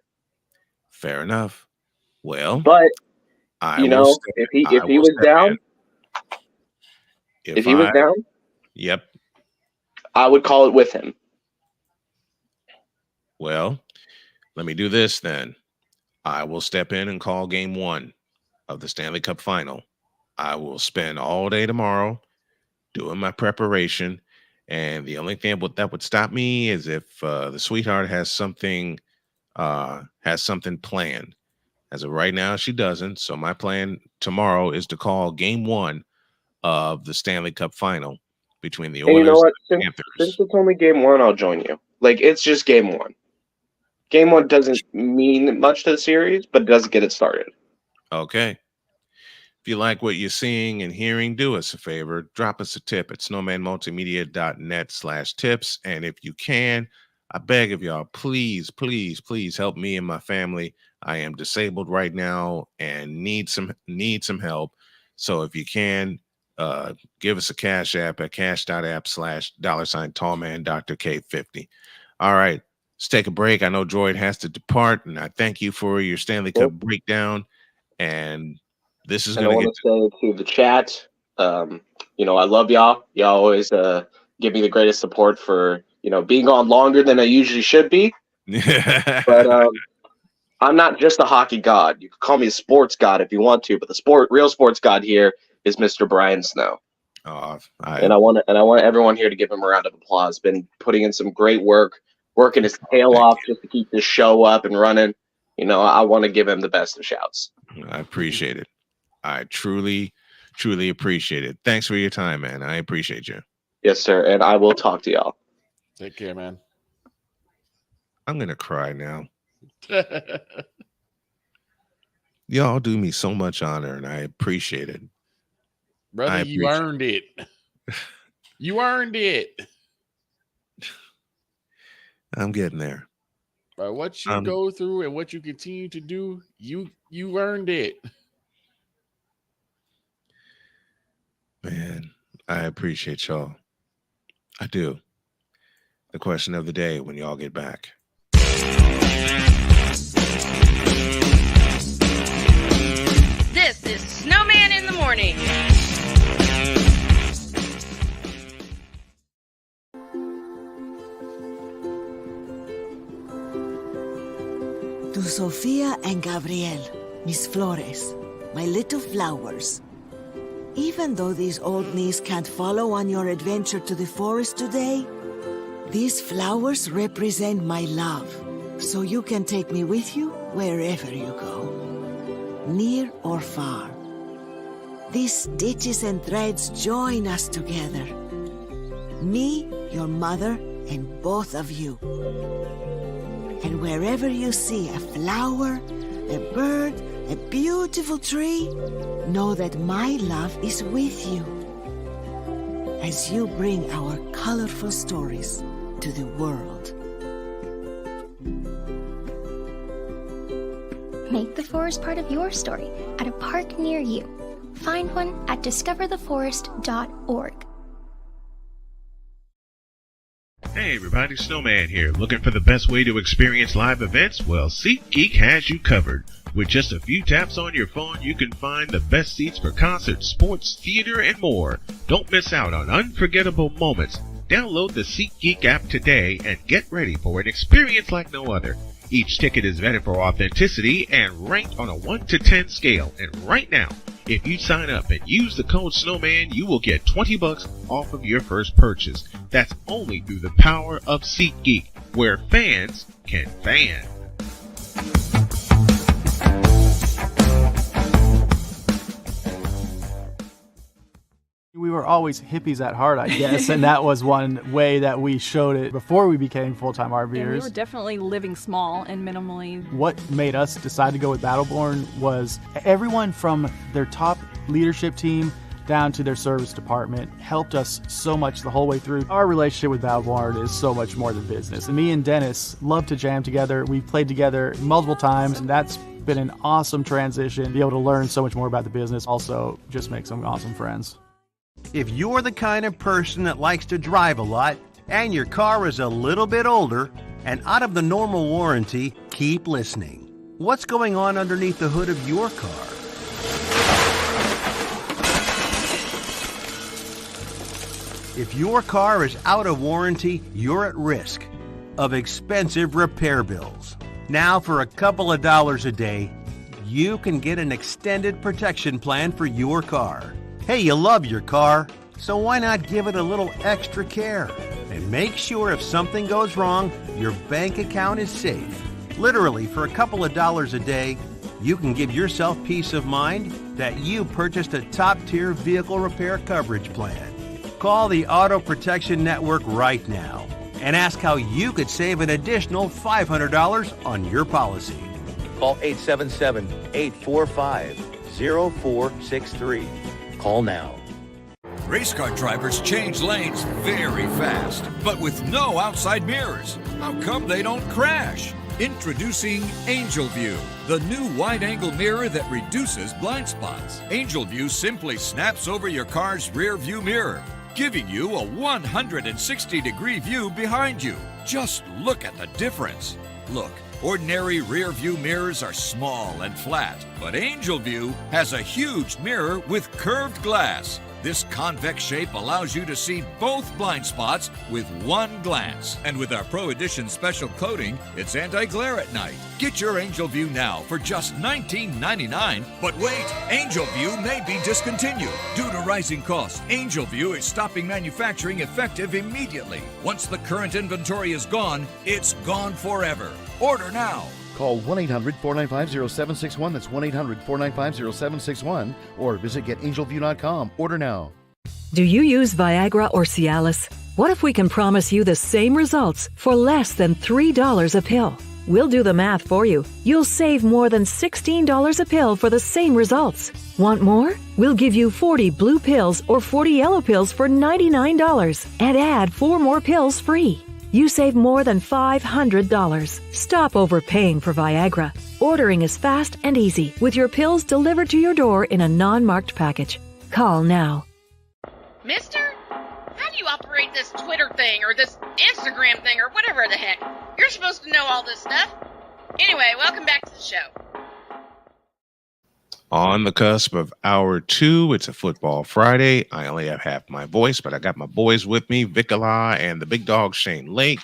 Fair enough. Well, but if he was down, yep, I would call it with him. Well, let me do this then. I will step in and call game 1 of the Stanley Cup final. I will spend all day tomorrow doing my preparation. And the only thing that would stop me is if the sweetheart has something planned. As of right now, she doesn't. So my plan tomorrow is to call game 1 of the Stanley Cup final between the Oilers and the Panthers. Since it's only game 1, I'll join you. It's just game 1. Game 1 doesn't mean much to the series, but it does get it started. Okay. If you like what you're seeing and hearing, do us a favor. Drop us a tip at snowmanmultimedia.net/tips. And if you can, I beg of y'all, please, please, please help me and my family. I am disabled right now and need some help. So if you can, give us a Cash App at cash.app/$tallman Dr. K50. All right, let's take a break. I know Droid has to depart, and I thank you for your Stanley Cup breakdown. And this is going to say to the chat, I love y'all. Y'all always give me the greatest support for, being on longer than I usually should be. But I'm not just a hockey god. You can call me a sports god if you want to, but the real sports god here is Mr. Brian Snow. And I want everyone here to give him a round of applause. Been putting in some great work, working his tail off just to keep this show up and running. I want to give him the best of shouts. I appreciate it. I truly, truly appreciate it. Thanks for your time, man. I appreciate you. Yes, sir. And I will talk to y'all. Take care, man. I'm going to cry now. Y'all do me so much honor, and I appreciate it. Brother, you earned it. You earned it. I'm getting there. By what you go through and what you continue to do, you earned it. Man, I appreciate y'all. I do. The question of the day when y'all get back. This is Snowman in the Morning. To Sofia and Gabriel, mis flores, my little flowers. Even though these old knees can't follow on your adventure to the forest today, these flowers represent my love, so you can take me with you wherever you go, near or far. These stitches and threads join us together. Me, your mother, and both of you. And wherever you see a flower, a bird, a beautiful tree, know that my love is with you as you bring our colorful stories to the world. Make the forest part of your story at a park near you. Find one at discovertheforest.org. Hey everybody, Snowman here. Looking for the best way to experience live events? Well, SeatGeek has you covered. With just a few taps on your phone, you can find the best seats for concerts, sports, theater, and more. Don't miss out on unforgettable moments. Download the SeatGeek app today and get ready for an experience like no other. Each ticket is vetted for authenticity and ranked on a 1 to 10 scale. And right now, if you sign up and use the code Snowman, you will get $20 off of your first purchase. That's only through the power of SeatGeek, where fans can fan. We were always hippies at heart, I guess, and that was one way that we showed it before we became full-time RVers. And we were definitely living small and minimally. What made us decide to go with Battleborn was everyone from their top leadership team down to their service department helped us so much the whole way through. Our relationship with Battleborn is so much more than business. And me and Dennis love to jam together. We've played together multiple times, and that's been an awesome transition. Be able to learn so much more about the business, also just make some awesome friends. If you're the kind of person that likes to drive a lot and your car is a little bit older and out of the normal warranty, keep listening. What's going on underneath the hood of your car? If your car is out of warranty, you're at risk of expensive repair bills. Now, for a couple of dollars a day, you can get an extended protection plan for your car. Hey, you love your car, so why not give it a little extra care? And make sure if something goes wrong, your bank account is safe. Literally, for a couple of dollars a day, you can give yourself peace of mind that you purchased a top-tier vehicle repair coverage plan. Call the Auto Protection Network right now and ask how you could save an additional $500 on your policy. Call 877-845-0463. Call now. Race car drivers change lanes very fast, but with no outside mirrors. How come they don't crash? Introducing Angel View, the new wide-angle mirror that reduces blind spots. Angel View simply snaps over your car's rear view mirror, giving you a 160-degree view behind you. Just look at the difference. Look. Ordinary rear view mirrors are small and flat, but Angel View has a huge mirror with curved glass. This convex shape allows you to see both blind spots with one glance. And with our Pro Edition special coating, it's anti-glare at night. Get your Angel View now for just $19.99. But wait, Angel View may be discontinued. Due to rising costs, Angel View is stopping manufacturing effective immediately. Once the current inventory is gone, it's gone forever. Order now. Call 1-800-495-0761. That's 1-800-495-0761. Or visit getangelview.com. Order now. Do you use Viagra or Cialis? What if we can promise you the same results for less than $3 a pill? We'll do the math for you. You'll save more than $16 a pill for the same results. Want more? We'll give you 40 blue pills or 40 yellow pills for $99 and add 4 more pills free. You save more than $500. Stop overpaying for Viagra. Ordering is fast and easy with your pills delivered to your door in a non-marked package. Call now. Mister, how do you operate this Twitter thing or this Instagram thing or whatever the heck? You're supposed to know all this stuff. Anyway, welcome back to the show. On the cusp of hour 2, it's a football Friday. I only have half my voice, but I got my boys with me, Vicala and the big dog Shane Lake.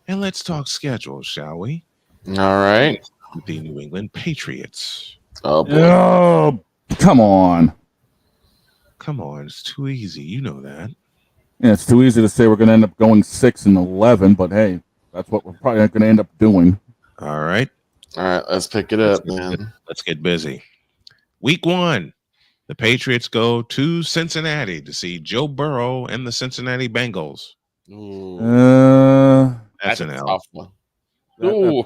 And let's talk schedules, shall we? All right. The New England Patriots. Oh, boy. Oh, come on. Come on, it's too easy. You know that. Yeah, it's too easy to say we're going to end up going 6-11, but hey, that's what we're probably going to end up doing. All right. All right, let's pick it up, man. Let's get busy. Week 1, the Patriots go to Cincinnati to see Joe Burrow and the Cincinnati Bengals. That's an L. Tough one. Ooh.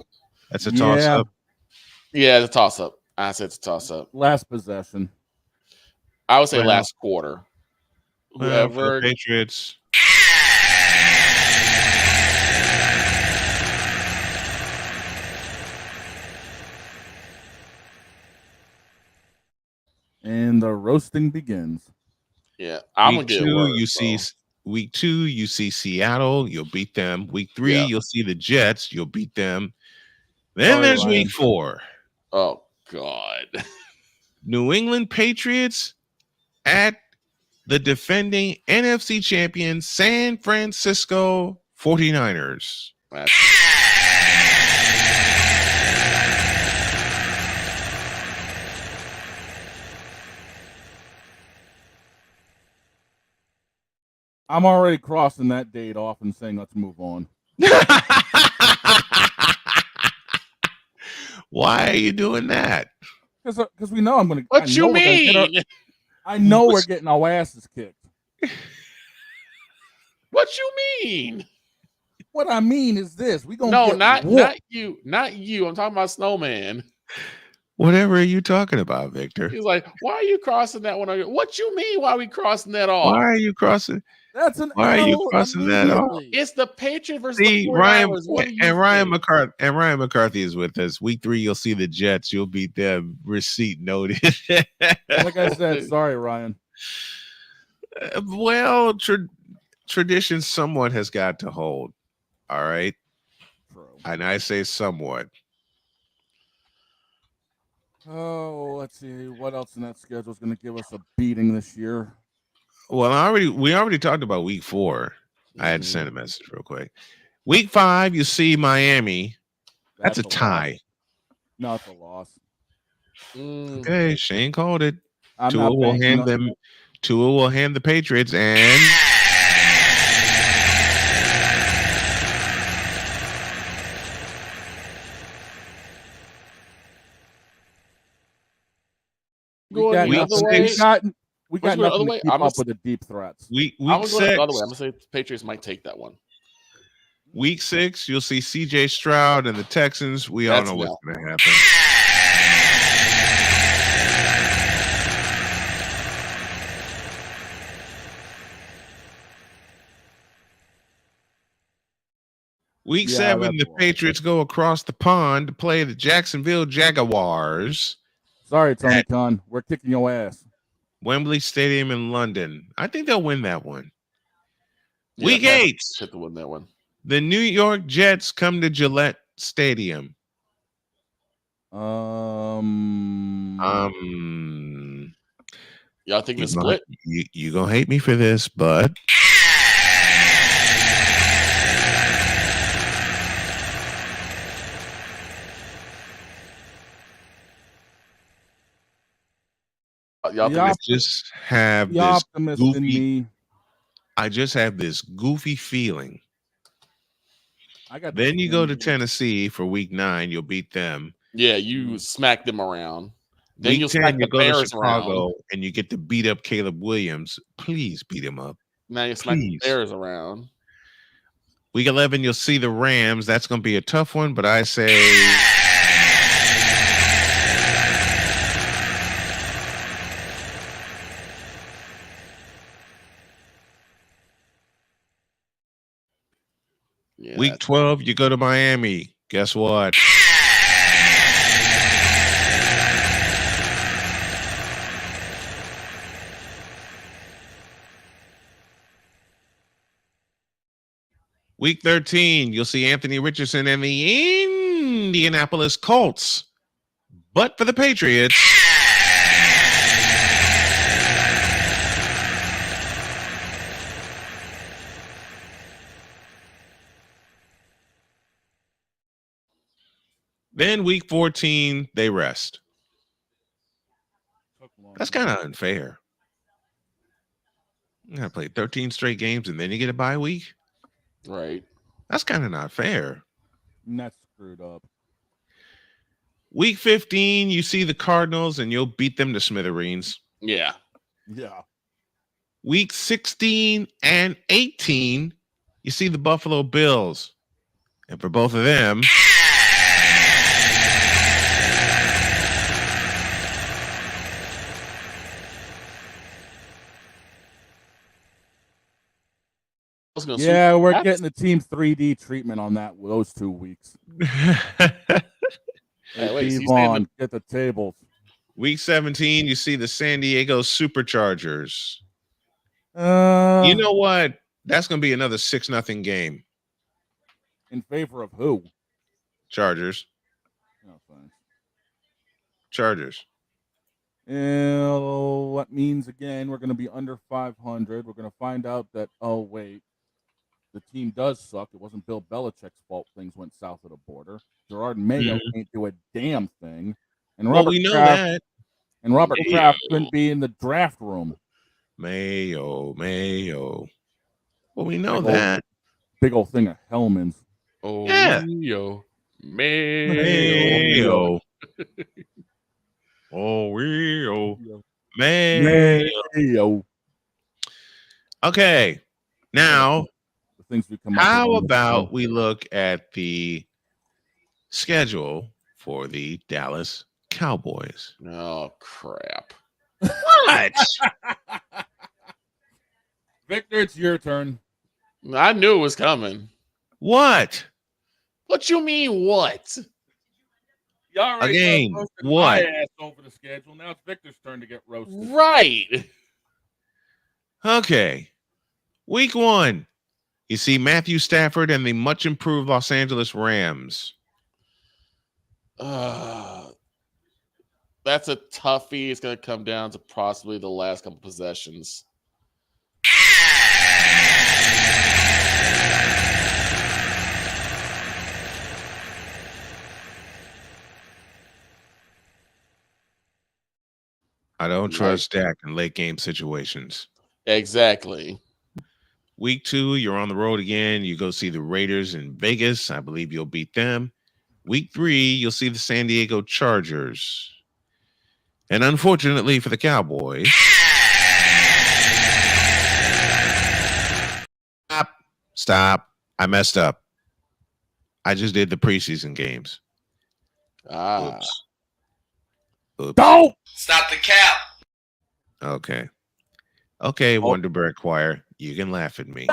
That's a toss-up. Yeah, it's a toss-up. I said it's a toss-up. Last possession. I would say last quarter. Whoever Patriots. And the roasting begins. Yeah, I'm Week gonna get 2, worse, you see Week 2, you see Seattle, you'll beat them. Week 3, you'll see the Jets, you'll beat them. Then there's Week 4. Oh God. New England Patriots at the defending NFC champion San Francisco 49ers. I'm already crossing that date off and saying let's move on. Why are you doing that? Because we know I'm going to. What you mean? I know we're getting our asses kicked. What you mean? What I mean is this: we gonna no, get not whooped. not you. I'm talking about Snowman. Whatever are you talking about, Victor? He's like, why are you crossing that one? What you mean? Why are we crossing that off? Why are you crossing? That's an Why are you L crossing that off? immediately. It's the Patriots versus See, the Ryan 49ers. What do you and Ryan think? McCarthy Ryan McCarthy is with us. Week 3, you'll see the Jets. You'll beat them. Receipt noted. Like I said, sorry, Ryan. Well, tradition somewhat has got to hold. All right. True. And I say somewhat. Oh, let's see what else in that schedule is going to give us a beating this year. Well, we already talked about week 4. I had to send a message real quick. Week 5, you see Miami. That's a tie. Loss. No, it's a loss. Okay, Shane called it. I'm Tua not will banking hand on- them. Tua will hand the Patriots and. We got Week nothing. 6. We got nothing to keep up with the deep threats. Week I'm gonna go 6. the other way. I'm gonna say the Patriots might take that one. Week 6, you'll see CJ Stroud and the Texans. We all That's know an what's L. going to happen. Week 7, that's the Patriots go across the pond to play the Jacksonville Jaguars. Sorry, Tony Khan. We're kicking your ass. Wembley Stadium in London. I think they'll win that one. Yeah, Week that's- 8, Hit to win that one. the New York Jets come to Gillette Stadium. Y'all think the split? You gonna hate me for this, but y'all I just have the this optimist in goofy. me. I just have this goofy feeling. I got. Then you go to Tennessee for week 9. You'll beat them. Yeah, you smack them around. Then Week you'll 10, smack you the go to Bears Chicago around. and you get to beat up Caleb Williams. Please beat him up. Now you smack the Bears around. Week 11, you'll see the Rams. That's going to be a tough one, but I say week 12, you go to Miami. Guess what? Week 13, you'll see Anthony Richardson and the Indianapolis Colts. But for the Patriots, then week 14, they rest. That's kind of unfair. You gotta play 13 straight games and then you get a bye week. Right. That's kind of not fair. And that's screwed up. Week 15, you see the Cardinals and you'll beat them to smithereens. Yeah. Yeah. Week 16 and 18, you see the Buffalo Bills. And for both of them, yeah, we're getting the team 3D treatment on that those 2 weeks. Hey, wait, so Vaughn, get the tables. Week 17, you see the San Diego Superchargers. You know what? That's going to be another 6-0 game. In favor of who? Chargers. No, thanks. Chargers. That means, again, we're going to be under 500. We're going to find out that, oh, wait, the team does suck. It wasn't Bill Belichick's fault things went south of the border. Gerard Mayo can't do a damn thing. And Well, we know that. And Robert Kraft couldn't be in the draft room. Mayo. Well, we know Big that. Big old thing of Hellman's. Oh, yeah. Mayo. Mayo. Okay. Now, the things we come up how with about we look at the schedule for the Dallas Cowboys? Oh, crap. What? Victor, it's your turn. I knew it was coming. What? What you mean, what? You already Again, roasted what? my ass over the schedule. Now it's Victor's turn to get roasted. Right. Okay. Week 1, you see Matthew Stafford and the much improved Los Angeles Rams. That's a toughie. It's going to come down to possibly the last couple possessions. I don't trust Dak in late game situations. Exactly. Week 2, you're on the road again. You go see the Raiders in Vegas. I believe you'll beat them. Week 3, you'll see the San Diego Chargers. And unfortunately for the Cowboys, stop. I messed up. I just did the preseason games. Oops. Don't stop the cap. Okay. Okay, Wonderbird Choir, you can laugh at me.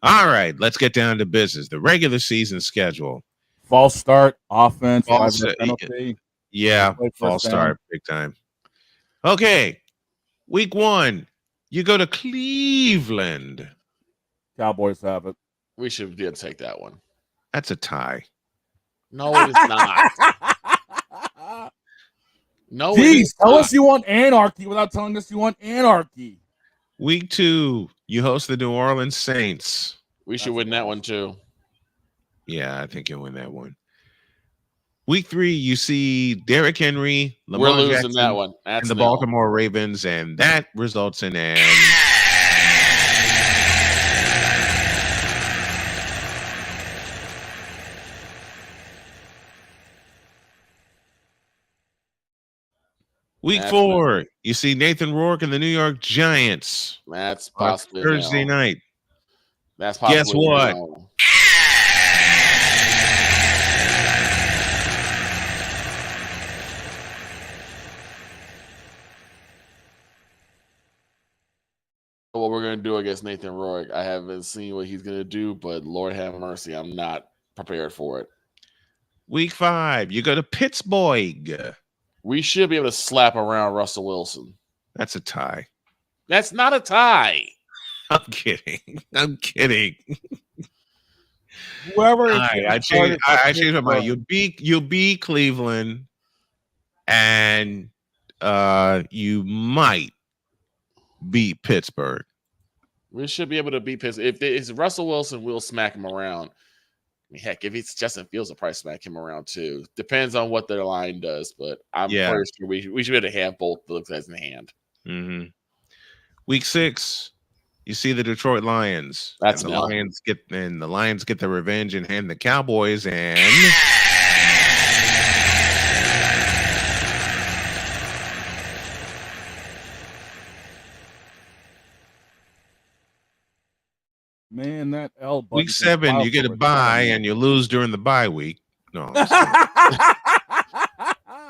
All right, let's get down to business. The regular season schedule. False start, offense, False, 5-minute penalty. Yeah, Play false first down. start, big time. Okay, week 1, you go to Cleveland. Cowboys have it. We should take that one. That's a tie. No, it is not. No, Jeez, tell us you want anarchy without telling us you want anarchy. Week 2, you host the New Orleans Saints. We should win that one too. Yeah, I think you'll win that one. Week 3, you see Derrick Henry, Lamar We're losing Jackson, that one. That's and the an L. Baltimore Ravens, and that results in an Week 4, you see Nathan Rourke and the New York Giants. That's on possibly Thursday an L. night. That's possibly Guess what? an L. What we're gonna do against Nathan Rourke, I haven't seen what he's gonna do, but Lord have mercy, I'm not prepared for it. Week 5, you go to Pittsburgh. We should be able to slap around Russell Wilson. That's a tie. That's not a tie. I'm kidding. I'm kidding. Whoever I changed my mind. You'll beat Cleveland, and you might beat Pittsburgh. We should be able to beat Pittsburgh. If it's Russell Wilson, we'll smack him around. I mean, heck, if it's Justin Fields, we'll probably smack him around too. Depends on what their line does, but I'm pretty sure we should be able to have both the guys in hand. Mm-hmm. Week 6, you see the Detroit Lions. That's the Lions get the revenge and hand the Cowboys and Man, that L. Week 7, you get a bye and you lose during the bye week. No,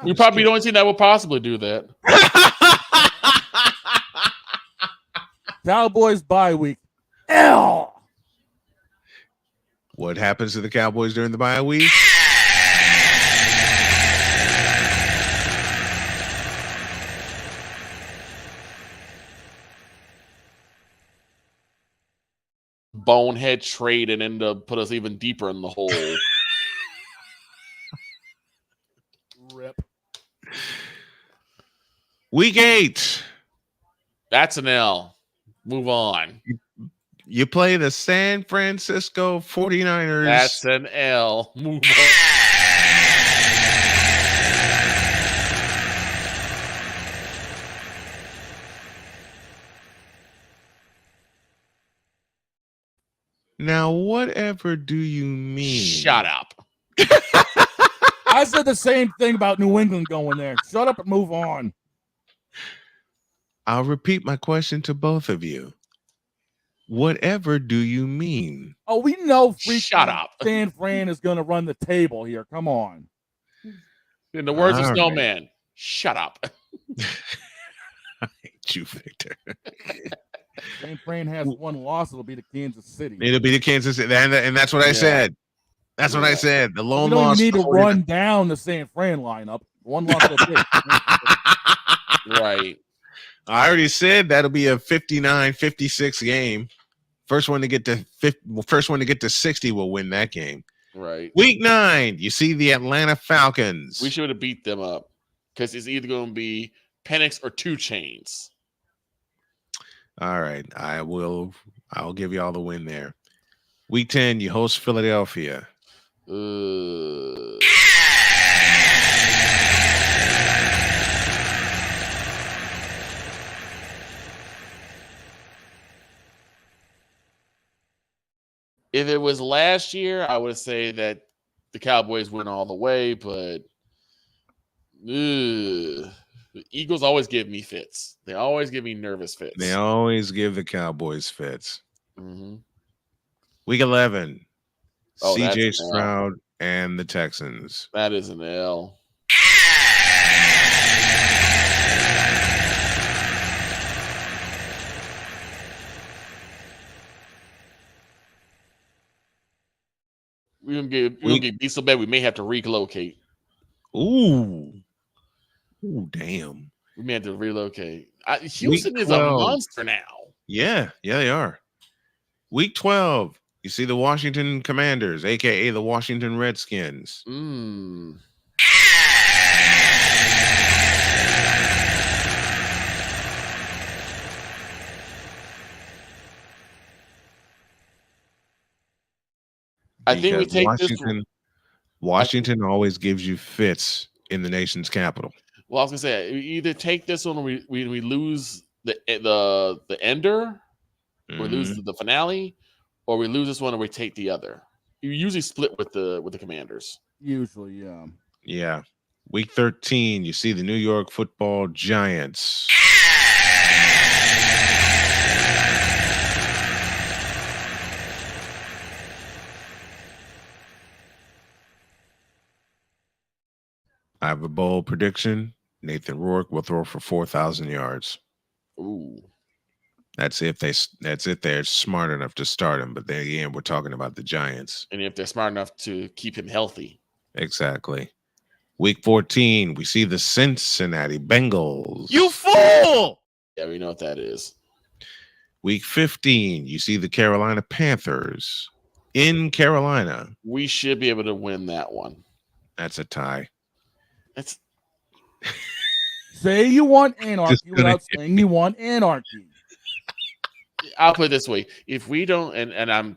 you probably the only team that will possibly do that. Cowboys bye week. L. What happens to the Cowboys during the bye week? Bonehead trade and end up put us even deeper in the hole. Rip. Week 8. That's an L. Move on. You play the San Francisco 49ers. That's an L. Move on. Now, whatever do you mean? Shut up. I said the same thing about New England going there. Shut up and move on. I'll repeat my question to both of you. Whatever do you mean? Oh, we know Shut up. San Fran is going to run the table here. Come on. In the words of All Snowman, shut up. I hate you, Victor. San Fran has one loss. It'll be to Kansas City. It'll be the Kansas City. And that's what I said. That's what I said. The lone you don't loss. even need to run down the San Fran lineup. One loss will be. Right. I already said that'll be a 59-56 game. First one to get to 60 will win that game. Right. Week 9, you see the Atlanta Falcons. We should have beat them up because it's either going to be Penix or 2 Chains. All right, I'll give you all the win there. Week 10, you host Philadelphia. If it was last year, I would say that the Cowboys went all the way, but the Eagles always give me fits. They always give me nervous fits. They always give the Cowboys fits. Mm-hmm. Week 11, Oh, that's CJ an L. Stroud and the Texans. That is an L. We're gonna get beat so bad we may have to relocate. Ooh, damn. We may have to relocate. Houston is a monster now. Yeah, they are. Week 12, You see the Washington Commanders, aka the Washington Redskins. I think we Because take Washington always gives you fits in the nation's capital. Well, I was gonna say we either take this one or we lose the ender, we lose the finale, or we lose this one or we take the other. You usually split with the Commanders. Usually, yeah. Yeah. Week 13, you see the New York Football Giants. I have a bold prediction. Nathan Rourke will throw for 4,000 yards. Ooh. That's if they're smart enough to start him. But then again, we're talking about the Giants. And if they're smart enough to keep him healthy. Exactly. Week 14, we see the Cincinnati Bengals. You fool! Yeah, we know what that is. Week 15, you see the Carolina Panthers in Carolina. We should be able to win that one. That's a tie. That's say you want anarchy without saying you want anarchy. I'll put it this way: if we don't, and I'm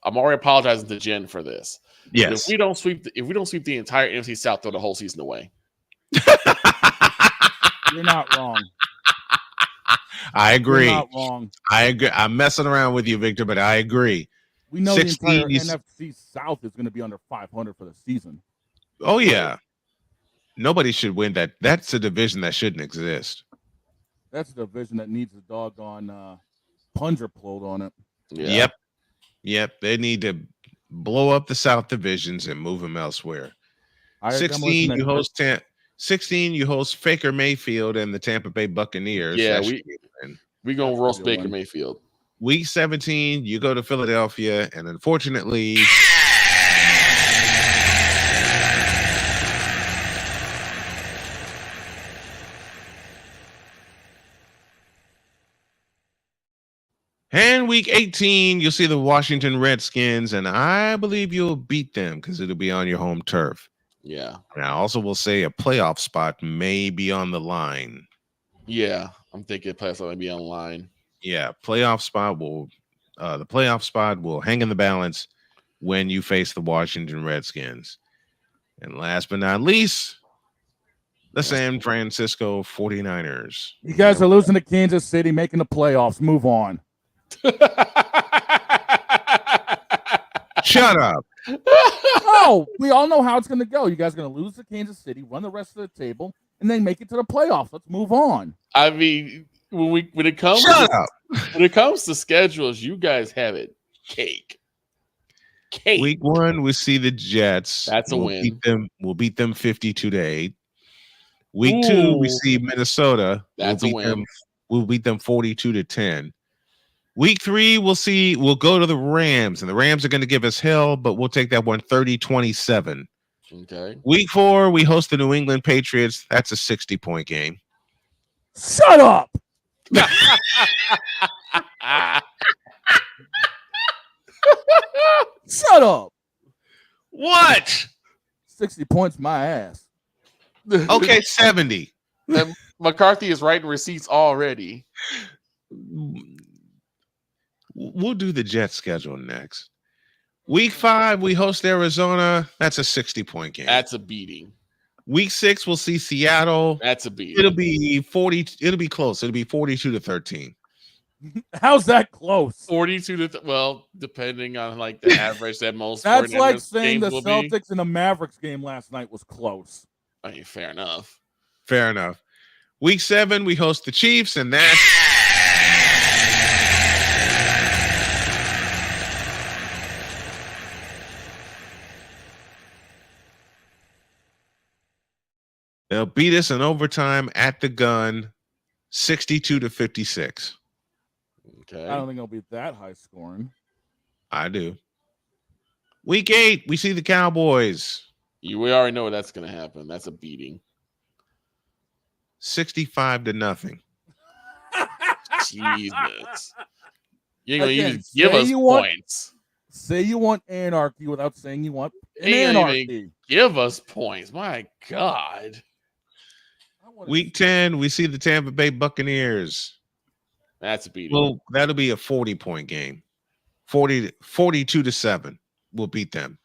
I'm already apologizing to Jen for this. Yes. But if we don't sweep the entire NFC South, throw the whole season away. You're not wrong. I agree. You're not wrong. I agree. I'm messing around with you, Victor, but I agree. We know the entire NFC South is going to be under 500 for the season. Oh yeah. Nobody should win that. That's a division that shouldn't exist. That's a division that needs a doggone plunger pulled on it. Yeah. Yep. They need to blow up the South divisions and move them elsewhere. 16, you host 16, you host Baker Mayfield and the Tampa Bay Buccaneers. Yeah, we gonna roast Baker Mayfield. Week 17, you go to Philadelphia, and unfortunately, and week 18, you'll see the Washington Redskins, and I believe you'll beat them because it'll be on your home turf. Yeah. And I also will say a playoff spot may be on the line. Yeah, I'm thinking playoff spot may be on the line. Yeah, the playoff spot will hang in the balance when you face the Washington Redskins. And last but not least, the San Francisco 49ers. You guys are losing to Kansas City, making the playoffs. Move on. Shut up. Oh, we all know how it's going to go. You guys are going to lose to Kansas City, run the rest of the table, and then make it to the playoffs. Let's move on. I mean, when it comes to schedules, you guys have it cake. Week 1, we see the Jets. That's a win. We'll beat them 52-8. Week 2, we see Minnesota. That's a win. We'll beat them 42-10. Week 3, we'll go to the Rams, and the Rams are going to give us hell, but we'll take that one 30-27. Okay. Week 4, we host the New England Patriots. That's a 60-point game. Shut up. Shut up. What? 60 points, my ass. Okay, 70. And McCarthy is writing receipts already. We'll do the Jets schedule next. Week 5, we host Arizona. That's a 60-point game. That's a beating. Week 6, we'll see Seattle. That's a beating. It'll be 40. It'll be close. It'll be 42-13. How's that close? 42 to well, depending on like the average that most. That's like saying the Celtics and the Mavericks game last night was close. I mean, fair enough. Fair enough. Week 7, we host the Chiefs, and that's they'll beat us in overtime at the gun, 62-56. Okay. I don't think it'll be that high scoring. I do. Week 8, we see the Cowboys. We already know that's going to happen. That's a beating. 65-0. Jesus. You ain't gonna Again, even give say us you want- points. Say you want anarchy without saying you want an You ain't gonna anarchy. even give us points. My God. Week 10, we see the Tampa Bay Buccaneers. That's a beating. Well, that'll be a 40-point game. 42-7. We'll beat them.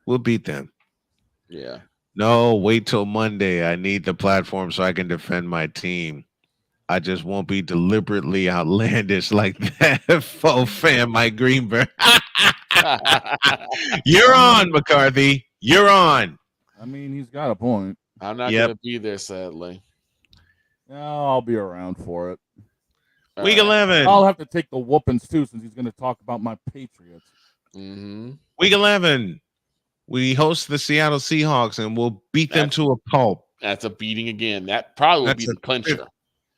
We'll beat them. Yeah. No, wait till Monday. I need the platform so I can defend my team. I just won't be deliberately outlandish like that faux fan Mike Greenberg. You're on, McCarthy. You're on. I mean, he's got a point. I'm not Yep. gonna be there, sadly. No, I'll be around for it. Week 11. I'll have to take the whoopings too, since he's going to talk about my Patriots. Mm-hmm. Week 11. We host the Seattle Seahawks and we'll beat them to a pulp. That's a beating again. That probably would be the clincher.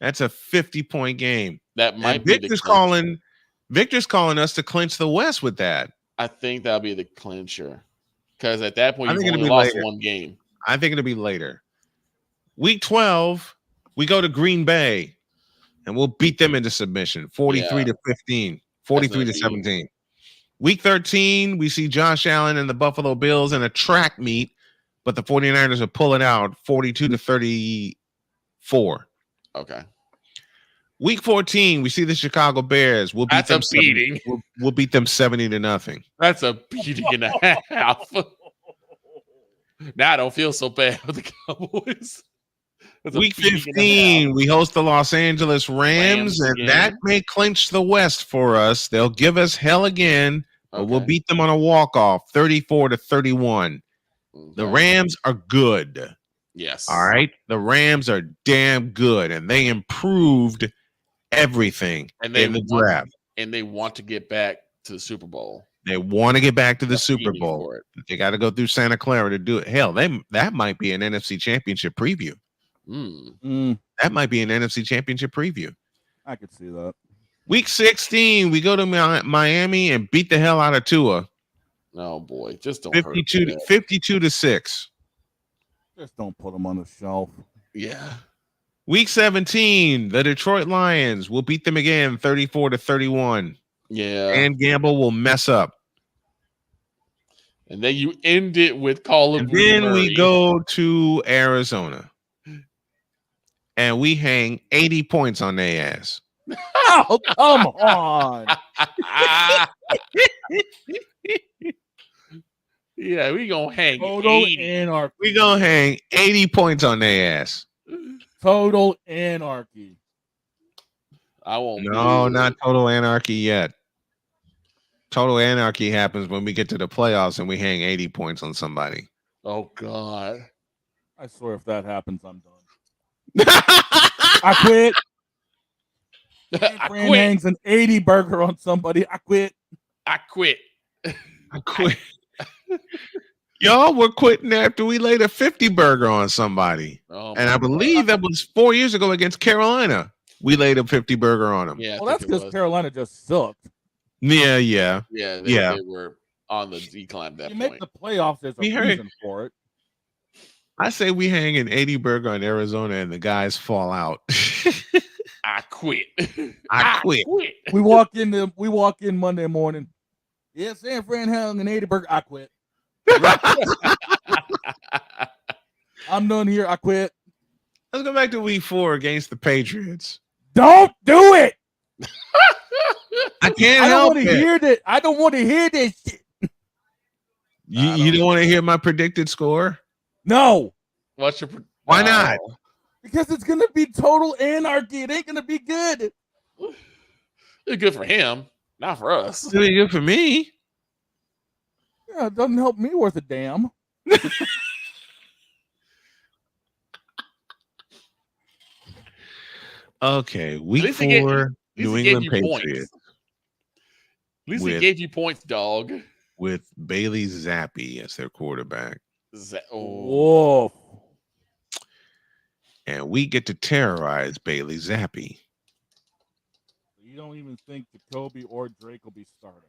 That's a 50-point game. That might and be Victor's the clincher. Victor's calling us to clinch the West with that. I think that'll be the clincher. Because at that point, I you've think only it'll be lost later. one game. I think it'll be later. Week 12, we go to Green Bay and we'll beat them into submission. 43-15, 43-17. Week 13, we see Josh Allen and the Buffalo Bills in a track meet, but the 49ers are pulling out 42-34. Okay. Week 14, we see the Chicago Bears. We'll beat That's them a beating. We'll beat them 70-0. That's a beating and a half. Now I don't feel so bad with the Cowboys. That's a Week beating and a 15, we host the Los Angeles Rams Rams, and again. that may clinch the West for us. They'll give us hell again, but we'll beat them on a walk-off, 34-31. The Rams are good. Yes. All right? The Rams are damn good, and they improved everything in the draft. And they want to get back to the Super Bowl. They want to get back to the Super feeding Bowl. for it. They got to go through Santa Clara to do it. Hell, that might be an NFC Championship preview. That might be an NFC Championship preview. I could see that. Week 16, we go to Miami and beat the hell out of Tua. Oh boy, just don't 52-6. Just don't put him on the shelf. Yeah. Week 17, the Detroit Lions will beat them again, 34-31. Yeah. And Gamble will mess up. And then you end it with Call of And Duty then Murray. we go to Arizona. And we hang 80 points on their ass. Oh, come on. Yeah, we gonna hang Total 80. anarchy. We gonna hang 80 points on their ass. Total anarchy. I won't. No, not total anarchy yet. Total anarchy happens when we get to the playoffs and we hang 80 points on somebody. Oh God. I swear if that happens, I'm done. I quit. I Fran quit. hangs an 80 burger on somebody. I quit. I quit. I quit. Y'all were quitting after we laid a 50 burger on somebody. Oh, And I believe that was 4 years ago against Carolina. We laid a 50 burger on them. Yeah. Well, that's because Carolina just sucked. Yeah. Yeah. They were on the decline at that You point. make the playoffs, there's a We heard- reason for it. I say we hang an 80 burger on Arizona and the guys fall out. I quit. I quit. We walk in Monday morning. Yeah, San Fran hung an 80 burger. I quit. I'm done here. I quit. Let's go back to week 4 against the Patriots. Don't do it. I can't I don't help want to it. hear that. I don't want to hear this shit. You don't want to hear my predicted score? No. What's your? Why not? Because it's gonna be total anarchy. It ain't gonna be good. It's good for him, not for us. It's really good for me. Yeah, it doesn't help me worth a damn. Okay, week least he gave- 4, at least New he gave England you points. Patriots At least he With- gave you points, dog. with Bailey Zappi as their quarterback. Whoa. And we get to terrorize Bailey Zappi. You don't even think Jacoby or Drake will be starting.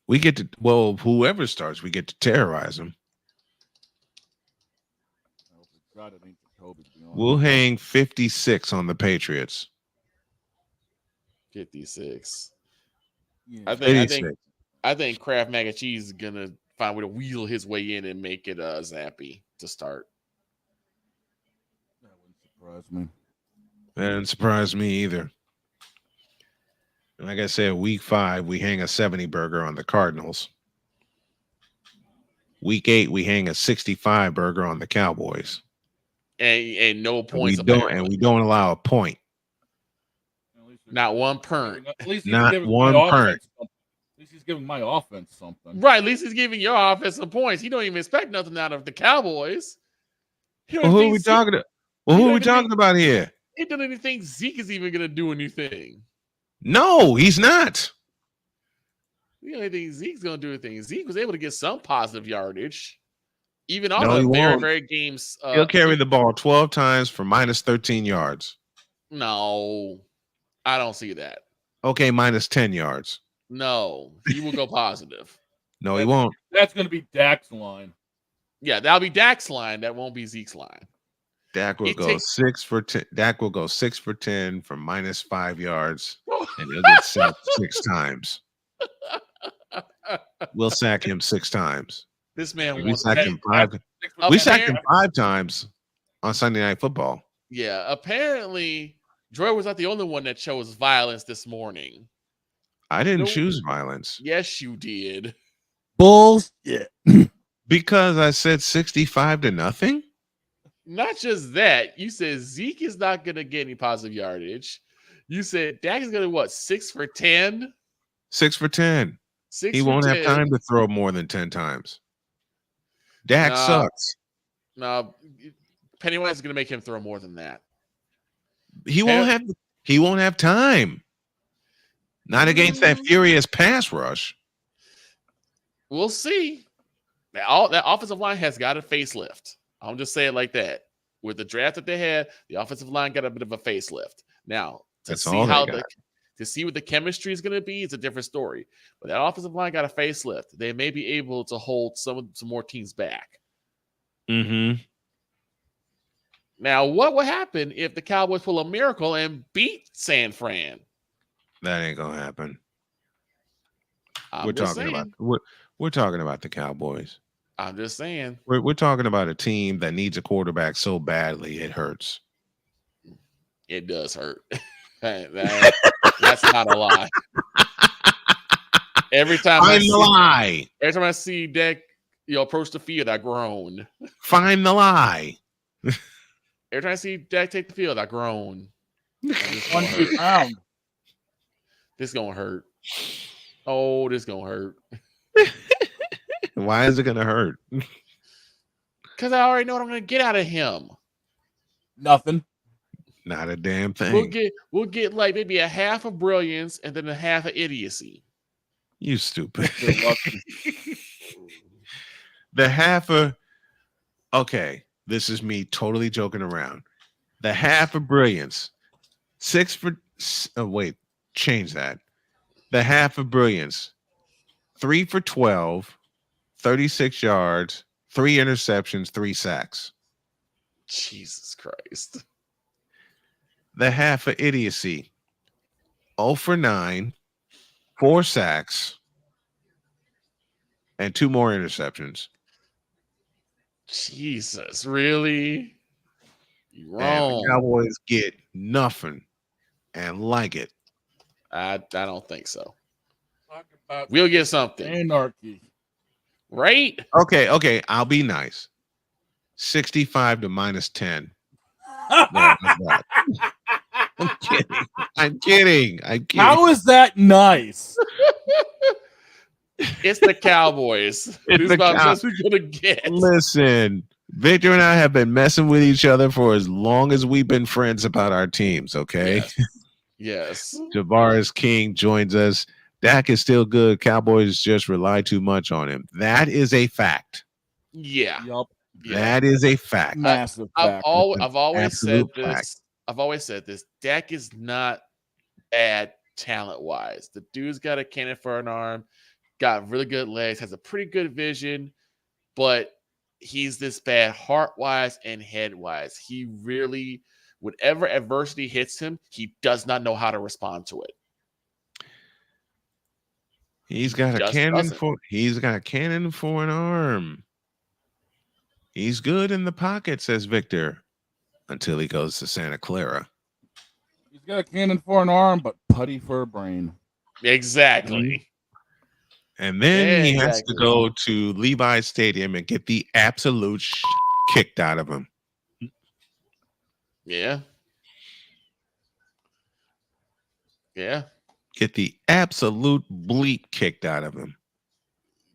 We get to, well, whoever starts, we get to terrorize him. God, it ain't Jacoby, to be honest. We'll hang 56 on the Patriots. 56. Yeah. I think Kraft Mac and Cheese is gonna find a way to wheel his way in and make it Zappy to start. That wouldn't surprise me. That didn't surprise me either. Like I said, week 5, we hang a 70 burger on the Cardinals. Week 8, we hang a 65 burger on the Cowboys. And no points. And we don't allow a point. Not one perk. At least Not one perk. At least he's giving my offense something. Right, at least he's giving your offense some points. He don't even expect nothing out of the Cowboys. Well, who are we talking to? Well, who are we talking about here? He doesn't think Zeke is even gonna do anything. No, he's not. The only thing Zeke's gonna do anything. Zeke was able to get some positive yardage, even on No, he the very, won't. very games. He'll carry the ball 12 times for minus 13 yards. No, I don't see that. Okay, minus 10 yards. No, he will go positive. No, he won't. That's going to be Dak's line. Yeah, that'll be Dak's line. That won't be Zeke's line. Dak will go 6 for 10. Dak will go 6 for 10 for minus 5 yards, and he'll get sacked 6 times. We'll sack him 6 times. This man We wants sacked him 5. We sacked him 5 times on Sunday Night Football. Yeah, apparently, Joy was not the only one that chose violence this morning. I didn't choose violence. Yes, you did. Bullshit. Because I said 65-0. Not just that, you said Zeke is not going to get any positive yardage. You said Dak is going to what, 6 for 10? 6 for 10. He won't have time to throw more than 10 times. Dak sucks. No, Pennywise is going to make him throw more than that. He won't have time. Not against that furious pass rush. We'll see. That offensive line has got a facelift. I'll just say it like that. With the draft that they had, the offensive line got a bit of a facelift. Now, to see what the chemistry is going to be, it's a different story. But that offensive line got a facelift. They may be able to hold some more teams back. Mm-hmm. Now, what would happen if the Cowboys pull a miracle and beat San Fran? That ain't gonna happen. I'm We're just talking saying. about we're talking about the Cowboys. I'm just saying. We're talking about a team that needs a quarterback so badly it hurts. It does hurt. That's not a lie. Every time every time I see Dak, approach the field, I groan. Find the lie. Every time I see Dak take the field, I groan. This gonna hurt. Oh, this gonna hurt. Why is it gonna hurt? Because I already know what I'm gonna get out of him. Nothing. Not a damn thing. We'll get like maybe a half of brilliance and then a half of idiocy. You stupid. The half of this is me totally joking around. The half of brilliance. 6 for change that. The half of brilliance. 3 for 12, 36 yards, 3 interceptions, 3 sacks. Jesus Christ. The half of idiocy. 0 for 9, 4 sacks, and 2 more interceptions. Jesus, really? You're wrong. And the Cowboys get nothing and like it. I don't think so. We'll get something. Anarchy. Right? Okay. I'll be nice. 65 to minus 10. I'm kidding. How is that nice? It's the Cowboys. This is about best we're gonna get. Listen, Victor and I have been messing with each other for as long as we've been friends about our teams. Okay. Yes. Javaris King joins us. Dak is still good. Cowboys just rely too much on him. That is a fact. Yeah. Yup. That is a fact. Massive fact. I've always said this. Fact. I've always said this. Dak is not bad talent-wise. The dude's got a cannon for an arm, got really good legs, has a pretty good vision, but he's this bad heart-wise and head-wise. He really, whatever adversity hits him, he does not know how to respond to it. He's got a Just cannon doesn't. he's got a cannon for an arm. He's good in the pocket, says Victor, until he goes to Santa Clara. He's got a cannon for an arm, but putty for a brain. Exactly. And then he has to Exactly. go to Levi's Stadium and get the absolute kicked out of him. Yeah. Yeah. Get the absolute bleep kicked out of him.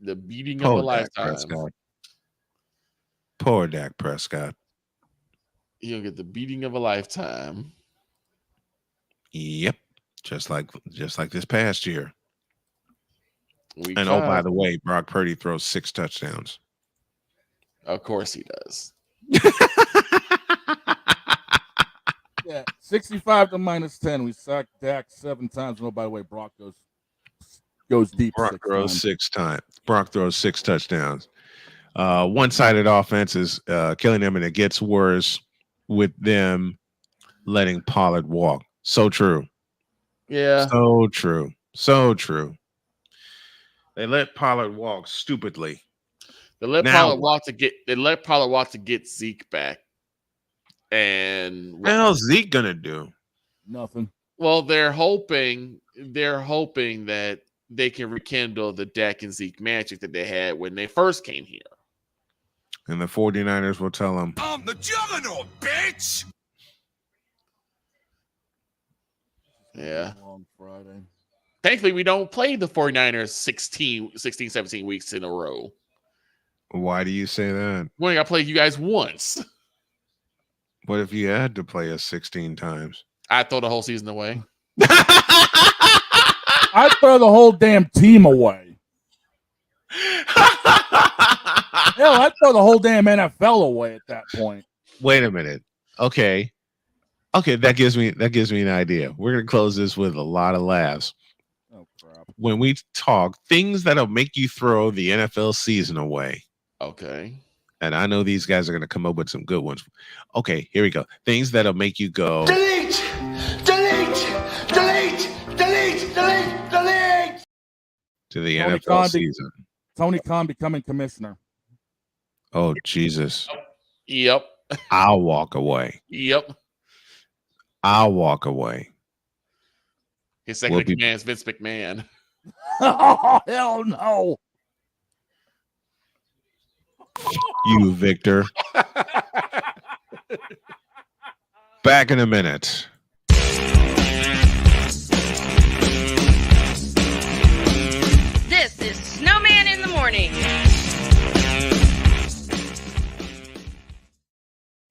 The beating of a lifetime. Poor Dak Prescott. He'll get the beating of a lifetime. Yep. Just like this past year. Week And 5. oh, by the way, Brock Purdy throws 6 touchdowns. Of course he does. Yeah, 65 to -10. We sacked Dak 7 times. And oh, by the way, Brock goes deep. Brock throws 6 times. Brock throws 6 touchdowns. One-sided offense is killing them, and it gets worse with them letting Pollard walk. So true. Yeah. So true. So true. They let Pollard walk stupidly. They let Now Pollard walk to get Zeke back. And what the hell's Zeke gonna do? Nothing. Well, they're hoping that they can rekindle the Dak and Zeke magic that they had when they first came here. And the 49ers will tell him, I'm the juggernaut, bitch! Yeah. Long Friday. Thankfully, we don't play the 49ers 16, 17 weeks in a row. why do you say that? We only got to play you guys once. What if you had to play us 16 times? I'd throw the whole season away. I'd throw the whole damn team away. Hell, I'd throw the whole damn NFL away at that point. Wait a minute. Okay, that gives me an idea. We're gonna close this with a lot of laughs. Oh crap. When we talk things that'll make you throw the NFL season away. Okay. And I know these guys are gonna come up with some good ones. Okay, here we go. Things that'll make you go Delete! to the Tony NFL Khan season. Tony Khan becoming commissioner. Oh Jesus. Yep. I'll walk away. Yep. I'll walk away. His second in command is Vince McMahon. Oh, hell no. You, Victor. Back in a minute. This is Snowman in the Morning.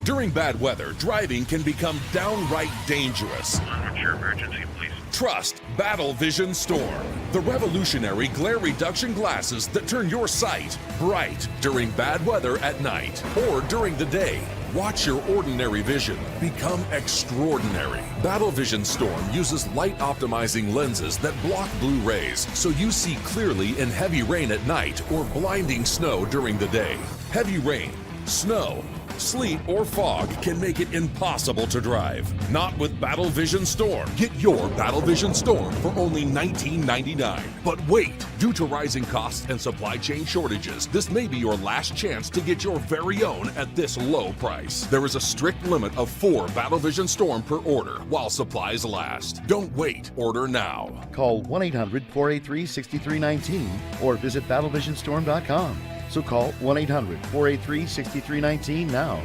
During bad weather, driving can become downright dangerous. What's your emergency, please? Trust Battle Vision Storm, the revolutionary glare reduction glasses that turn your sight bright during bad weather at night or during the day. Watch your ordinary vision become extraordinary. Battle Vision Storm uses light optimizing lenses that block blue rays so you see clearly in heavy rain at night or blinding snow during the day. Heavy rain, snow, sleet, or fog can make it impossible to drive. Not with Battle Vision Storm. Get your Battle Vision Storm for only $19.99. But wait, due to rising costs and supply chain shortages, this may be your last chance to get your very own at this low price. There is a strict limit of 4 Battle Vision Storm per order while supplies last. Don't wait, order now. Call 1-800-483-6319 or visit battlevisionstorm.com. So call 1-800-483-6319 now.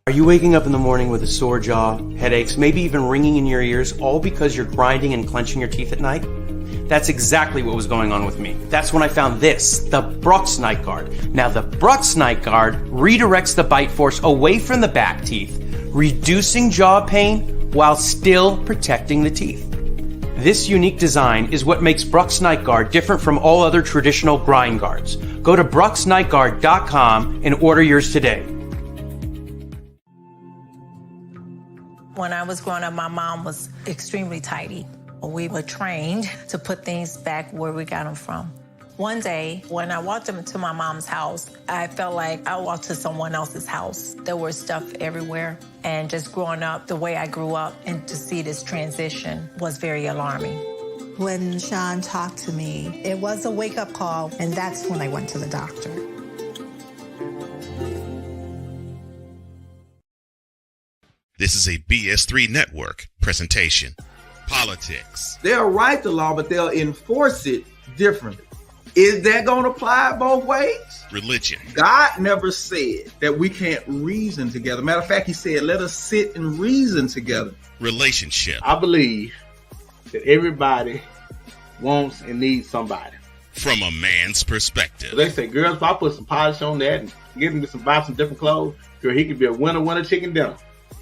Are you waking up in the morning with a sore jaw, headaches, maybe even ringing in your ears, all because you're grinding and clenching your teeth at night? That's exactly what was going on with me. That's when I found this, the Brooks Night Guard. Now, the Brooks Night Guard redirects the bite force away from the back teeth, reducing jaw pain while still protecting the teeth. This unique design is what makes Brooks Night Guard different from all other traditional grind guards. Go to brooksnightguard.com and order yours today. When I was growing up, my mom was extremely tidy. We were trained to put things back where we got them from. One day, when I walked into my mom's house, I felt like I walked to someone else's house. There was stuff everywhere. And just growing up the way I grew up and to see this transition was very alarming. When Sean talked to me, it was a wake-up call, and that's when I went to the doctor. This is a BS3 Network presentation. Politics. They'll write the law, but they'll enforce it differently. Is that going to apply both ways? Religion. God never said that we can't reason together. Matter of fact, he said, let us sit and reason together. Relationship. I believe that everybody wants and needs somebody. From a man's perspective. They say, girls, if I put some polish on that and get him to buy some different clothes, girl, he could be a winner chicken dinner.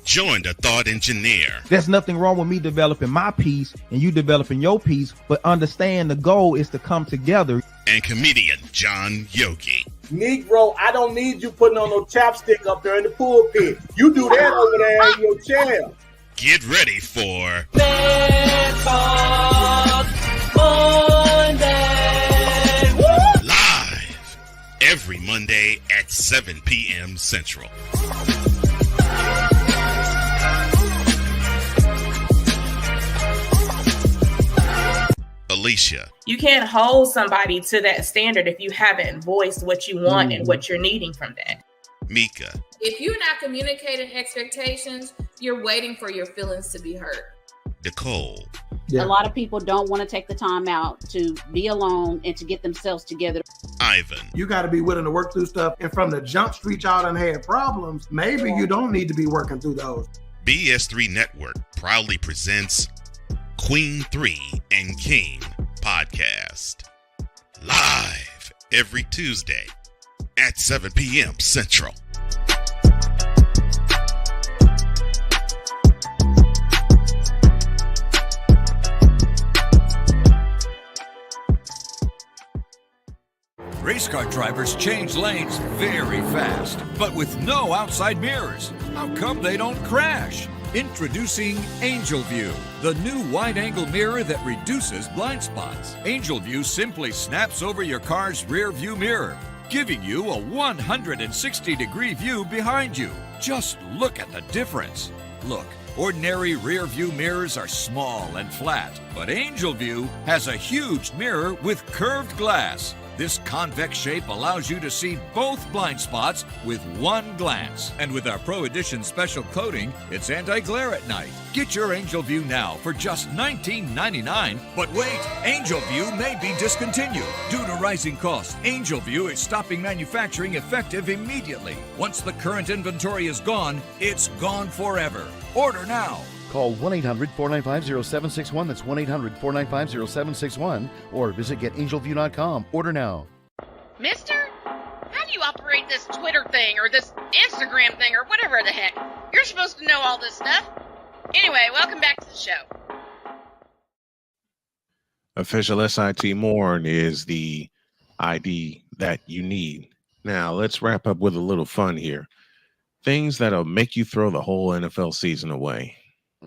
Join the thought engineer. There's nothing wrong with me developing my piece and you developing your piece, but understand the goal is to come together. And comedian John Yogi. Negro, I don't need you putting on no chapstick up there in the pulpit. You do that over there in your chair. Get ready for Monday. Live every Monday at 7 p.m. Central. Alicia. You can't hold somebody to that standard if you haven't voiced what you want and what you're needing from that. Mika. If you're not communicating expectations, you're waiting for your feelings to be hurt. Nicole. A lot of people don't want to take the time out to be alone and to get themselves together. Ivan. You got to be willing to work through stuff. And from the jump street, y'all done had problems. Maybe you don't need to be working through those. BS3 Network proudly presents Queen 3 and King podcast. Live every Tuesday at 7 p.m. Central. Race car drivers change lanes very fast, but with no outside mirrors. How come they don't crash? Introducing Angel View, the new wide-angle mirror that reduces blind spots. Angel View simply snaps over your car's rear view mirror, giving you a 160-degree view behind you. Just look at the difference. Look, ordinary rear view mirrors are small and flat, but Angel View has a huge mirror with curved glass. This convex shape allows you to see both blind spots with one glance. And with our Pro Edition special coating, it's anti-glare at night. Get your Angel View now for just $19.99. But wait, Angel View may be discontinued. Due to rising costs, Angel View is stopping manufacturing effective immediately. Once the current inventory is gone, it's gone forever. Order now. Call 1-800-495-0761. That's 1-800-495-0761. Or visit getangelview.com. Order now. Mister, how do you operate this Twitter thing or this Instagram thing or whatever the heck? You're supposed to know all this stuff. Anyway, welcome back to the show. Official SITM is the ID that you need. Now, let's wrap up with a little fun here. Things that'll make you throw the whole NFL season away.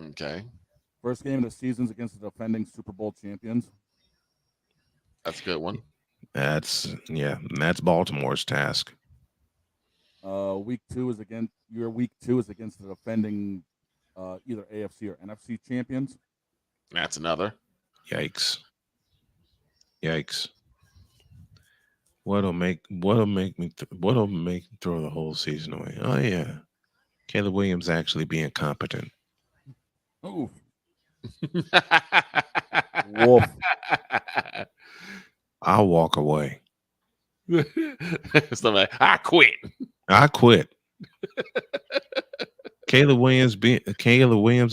Okay. First game of the season's against the defending Super Bowl champions. That's a good one. That's Baltimore's task. Week 2 is against the defending either AFC or NFC champions. That's another. Yikes. What'll make me throw the whole season away? Oh yeah, Caleb Williams actually being competent. Oh, wolf! I'll walk away. Somebody, I quit. Caleb Williams,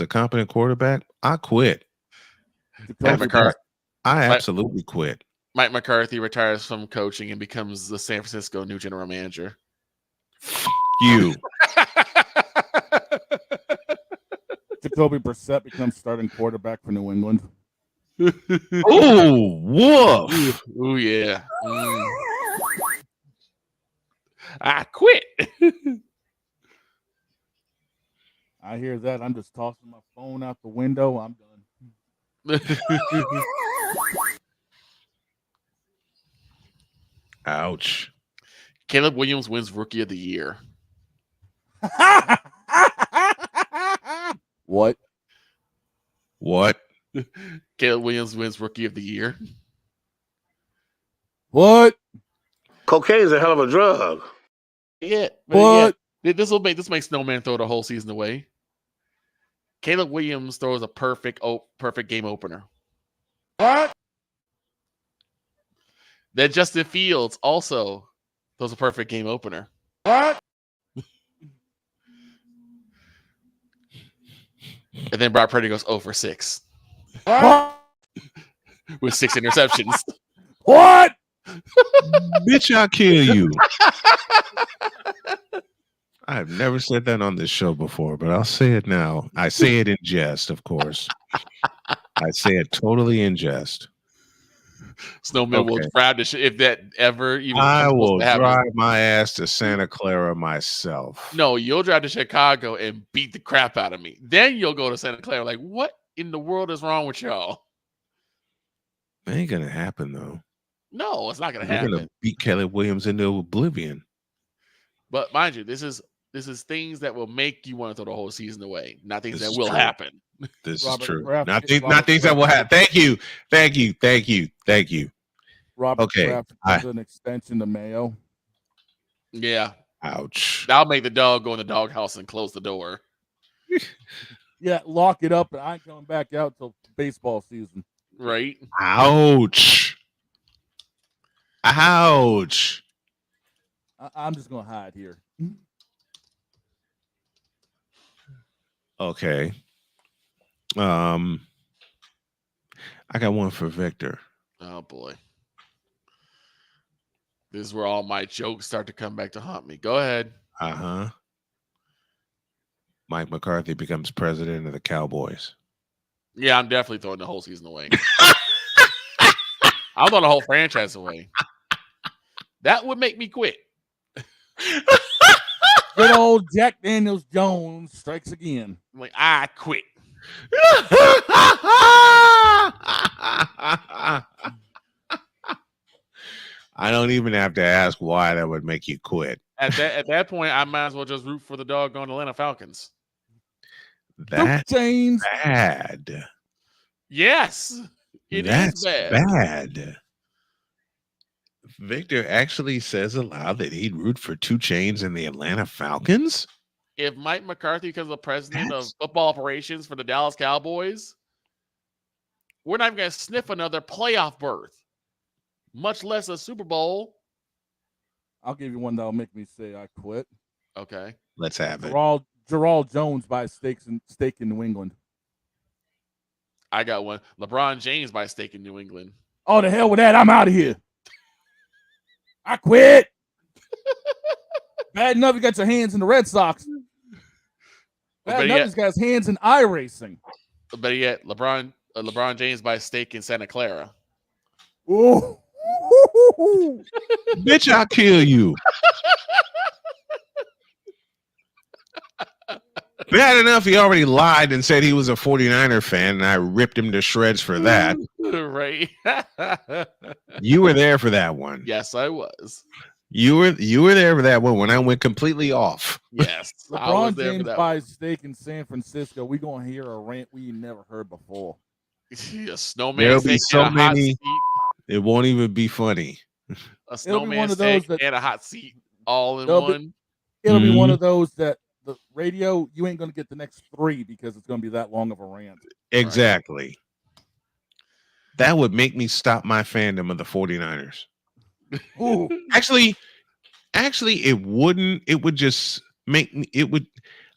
a competent quarterback. I quit. Mike McCarthy. I absolutely quit. Mike McCarthy retires from coaching and becomes the San Francisco new general manager. You. Jacoby Brissett becomes starting quarterback for New England. Oh, woof. Oh, yeah. I quit. I hear that. I'm just tossing my phone out the window. I'm done. Ouch. Caleb Williams wins Rookie of the Year. What? Caleb Williams wins Rookie of the Year. What? Cocaine's a hell of a drug. Yeah. What? Yeah, this makes Snowman throw the whole season away. Caleb Williams throws a perfect game opener. What? Then Justin Fields also throws a perfect game opener. What? And then Brock Purdy goes 0 for 6. What? With 6 interceptions. What? Bitch, I'll kill you. I've never said that on this show before, but I'll say it now. I say it in jest, of course. I say it totally in jest. Snowman will drive the shit if that ever even. I will to happen. drive my ass to Santa Clara myself. No, you'll drive to Chicago and beat the crap out of me. Then you'll go to Santa Clara. Like, what in the world is wrong with y'all? It ain't gonna happen though. No, it's not gonna We're happen. gonna beat Caleb Williams into oblivion. But mind you, this is things that will make you want to throw the whole season away, not things that will true. happen. This Robert is true. Kraft- Not Robert things that will happen. Thank you. Robert Okay. Kraft has an extension to Mayo. Yeah. Ouch. I'll make the dog go in the doghouse and close the door. Yeah, lock it up, and I ain't coming back out till baseball season. Right. Ouch. Ouch. I'm just gonna hide here. Okay. I got one for Victor. Oh boy. This is where all my jokes start to come back to haunt me. Go ahead. Uh-huh. Mike McCarthy becomes president of the Cowboys. Yeah, I'm definitely throwing the whole season away. I'll throw the whole franchise away. That would make me quit. Good old Jack Daniels Jones strikes again. I'm like, I quit. I don't even have to ask why that would make you quit. At that point, I might as well just root for the doggone Atlanta Falcons. That's bad. Yes, it That's is bad. bad. Victor actually says aloud that he'd root for 2 Chainz and the Atlanta Falcons? If Mike McCarthy becomes the president of football operations for the Dallas Cowboys, we're not even going to sniff another playoff berth, much less a Super Bowl. I'll give you one that'll make me say I quit. Okay. Let's have it. Gerald Jones buys steak in New England. I got one. LeBron James buys steak in New England. Oh, the hell with that. I'm out of here. I quit. Bad enough you got your hands in the Red Sox. Bad enough he's got his hands in iRacing. Better yet, LeBron James buys steak in Santa Clara. Oh. Bitch, I'll kill you. Bad enough he already lied and said he was a 49er fan, and I ripped him to shreds for that. Right. You were there for that one. Yes, I was. You were there for that one when I went completely off. Yes. LeBron James buys steak in San Francisco. We're going to hear a rant we never heard before. A snowman There'll be steak so and a hot many. seat. It won't even be funny. A snowman steak and a hot seat all in one. It'll be one of those that the radio, you ain't going to get the next 3 because it's going to be that long of a rant. Exactly. Right. That would make me stop my fandom of the 49ers. Ooh. Actually, it wouldn't. It would just make me. It would.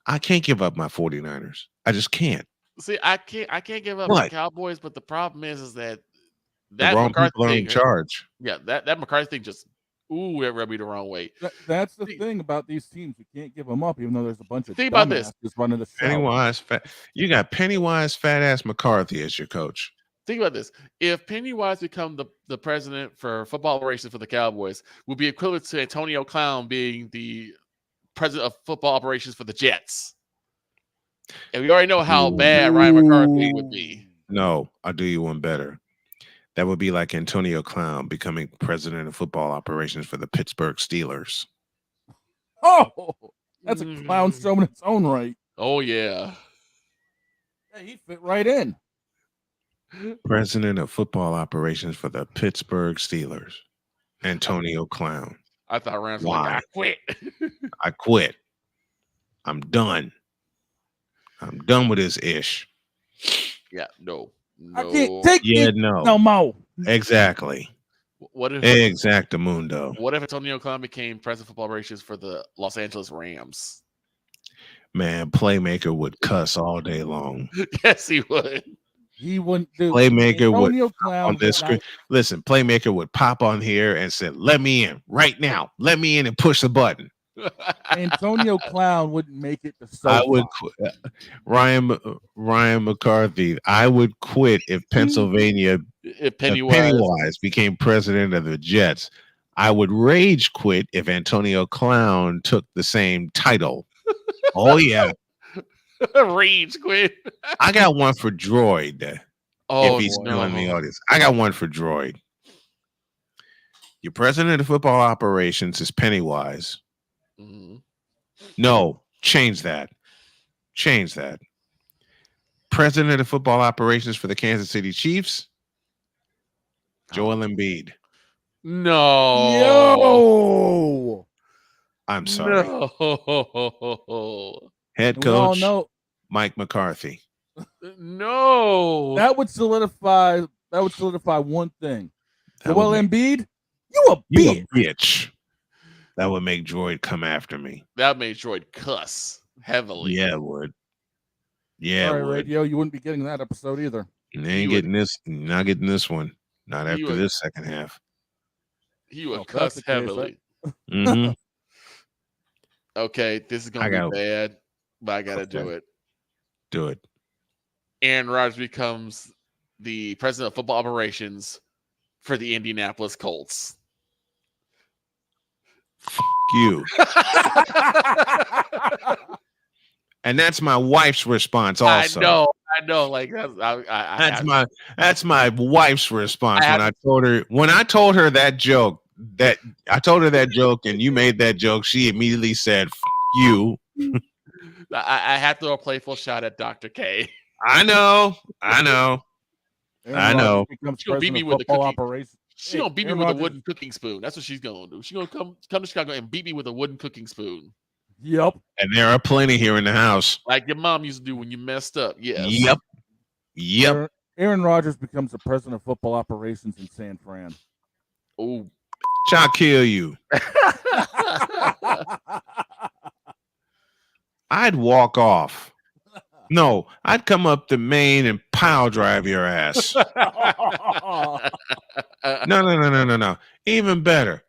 I can't give up my 49ers. I just can't. See, I can't give up the Cowboys, but the problem is that the wrong McCarthy people are in charge. Yeah, that McCarthy thing just it rubbed me the wrong way. That's the thing about these teams. You can't give them up, even though there's a bunch of think about this. running the show. Pennywise, you got Pennywise fat ass McCarthy as your coach. Think about this. If Pennywise become the president for football operations for the Cowboys, would be equivalent to Antonio Clown being the president of football operations for the Jets. And we already know how bad Ryan McCarthy would be. No, I'll do you one better. That would be like Antonio Clown becoming president of football operations for the Pittsburgh Steelers. Oh, that's a clown show in its own right. Oh, yeah. Hey, he fit right in. President of football operations for the Pittsburgh Steelers, Antonio Clown. I thought Rams were like, I quit. I quit. I'm done. I'm done with this ish. Yeah, no. I can't take it no more. Exactly. What if Exactamundo. What if Antonio Clown became president of football operations for the Los Angeles Rams? Man, Playmaker would cuss all day long. Yes, he would. He wouldn't do. Playmaker would Clown on this screen. Listen, Playmaker would pop on here and say, "Let me in right now. Let me in and push the button." Antonio Clown wouldn't make it to so I would Ryan McCarthy. I would quit if Pennsylvania if Pennywise became president of the Jets. I would rage quit if Antonio Clown took the same title. Oh yeah. Rage quit. I got one for Droid. Oh, if he's still in the audience. I got one for Droid. Your president of football operations is Pennywise. Mm-hmm. No, change that. Change that. President of football operations for the Kansas City Chiefs, Joel Embiid. No. Yo. I'm sorry. No. Head coach, Mike McCarthy. No. That would solidify one thing. Joel Embiid, you a bitch. That would make Droid come after me. That made Droid cuss heavily. Yeah, it would. Yeah, Sorry, it would. Radio, you wouldn't be getting that episode either. You ain't getting this. Not getting this one. Not after this second half. He would cuss heavily. Mm-hmm. Okay, this is gonna be bad, but I gotta do it. Do it. Aaron Rodgers becomes the president of football operations for the Indianapolis Colts. You. And that's my wife's response also. I know. Like that's my wife's response when I told her that joke, and you made that joke, she immediately said, "F you." I have to throw a playful shot at Dr. K. I know. She's gonna beat me with a cooking. She's gonna beat me with a wooden cooking spoon. That's what she's gonna do. She's gonna come to Chicago and beat me with a wooden cooking spoon. Yep. And there are plenty here in the house. Like your mom used to do when you messed up. Yes. Yep. Aaron Rodgers becomes the president of football operations in San Fran. Oh. Shall kill you. I'd walk off. No, I'd come up to Maine and pile drive your ass. No. Even better.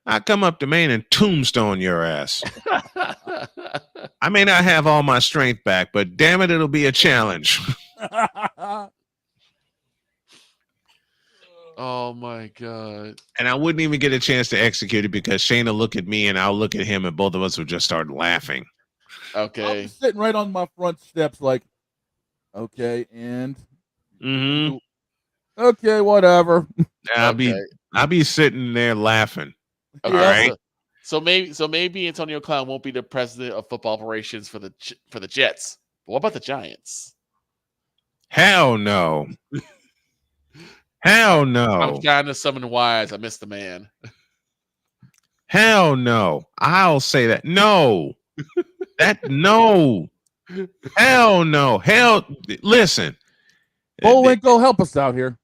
I'd come up to Maine and tombstone your ass. I may not have all my strength back, but damn it, it'll be a challenge. Oh my God. And I wouldn't even get a chance to execute it because Shane will look at me and I'll look at him and both of us will just start laughing. Okay. I'm sitting right on my front steps like, okay, and okay, whatever. I'll be sitting there laughing. Okay, all right. So maybe Antonio Clown won't be the president of football operations for the Jets. But what about the Giants? Hell no. Hell no. I'm trying to summon wise. I missed the man. Hell no. I'll say that. No. No. Hell no. Hell, listen. Bullwinkle, help us out here.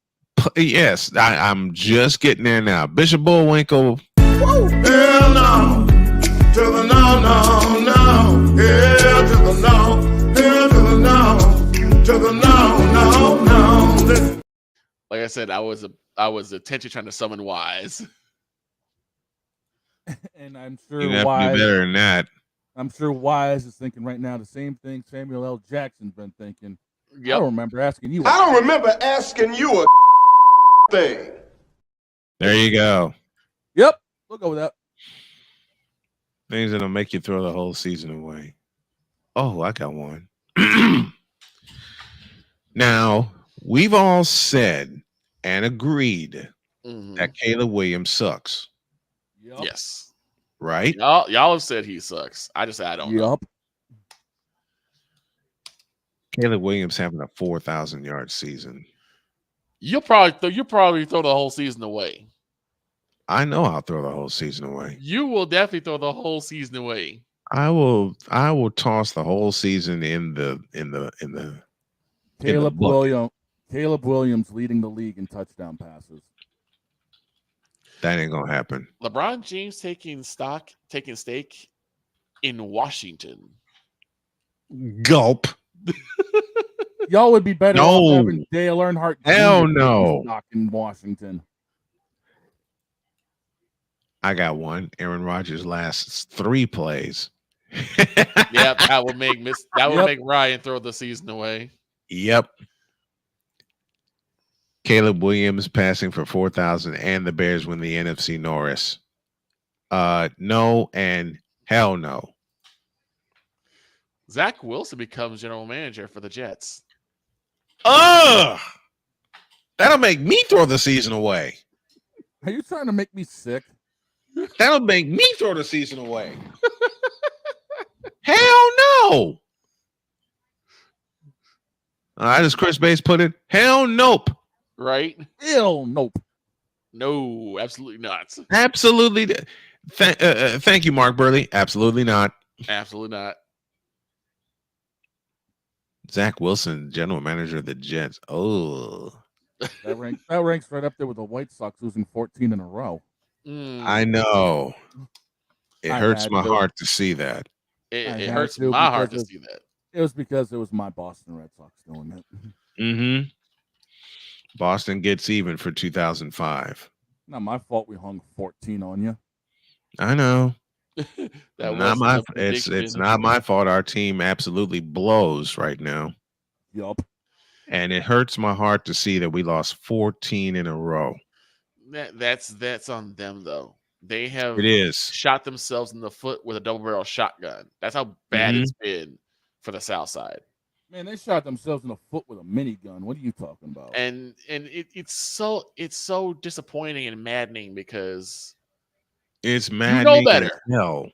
Yes, I'm just getting there now. Bishop Bullwinkle. Hell no. To the no. Hell to the no. Hell to the no. To the no. Like I said, I was intentionally trying to summon wise. And I'm sure you have to do better than that. I'm sure Wise is thinking right now the same thing Samuel L. Jackson's been thinking. Yep. I don't remember asking you. I don't remember asking you a thing. There you go. Yep. We'll go with that. Things that'll make you throw the whole season away. Oh, I got one. Now, we've all said and agreed that Caleb Williams sucks. Yep. Yes. Right? Y'all have said he sucks. I don't know. Caleb Williams having a 4,000-yard season. You'll probably throw the whole season away. I know I'll throw the whole season away. You will definitely throw the whole season away. I will toss the whole season in the Caleb Williams leading the league in touchdown passes. That ain't gonna happen. LeBron James taking stake in Washington. Gulp. Y'all would be better off No. having Dale Earnhardt Jr. Hell taking no. stock in Washington. I got one. Aaron Rodgers' last 3 plays. Yeah, that would make Ryan throw the season away. Yep. Caleb Williams passing for 4,000 and the Bears win the NFC Norris. No and hell no. Zach Wilson becomes general manager for the Jets. That'll make me throw the season away. Are you trying to make me sick? That'll make me throw the season away. Hell no. As Chris Bates put it, hell nope. Right? Hell nope. No, absolutely not. Absolutely. Thank you, Mark Burley. Absolutely not. Absolutely not. Zach Wilson, general manager of the Jets. Oh. That ranks right up there with the White Sox losing 14 in a row. I know. It hurts my heart to see that. It hurts my heart to see that. It was because it was my Boston Red Sox doing it. Mm-hmm. Boston gets even for 2005. Not my fault we hung 14 on you. I know. That it's not my fault. Our team absolutely blows right now. Yup. And it hurts my heart to see that we lost 14 in a row. That's on them though. They have shot themselves in the foot with a double barrel shotgun. That's how bad it's been for the South Side. Man, they shot themselves in the foot with a minigun. What are you talking about? And it's so disappointing and maddening because it's maddening. You know better. No.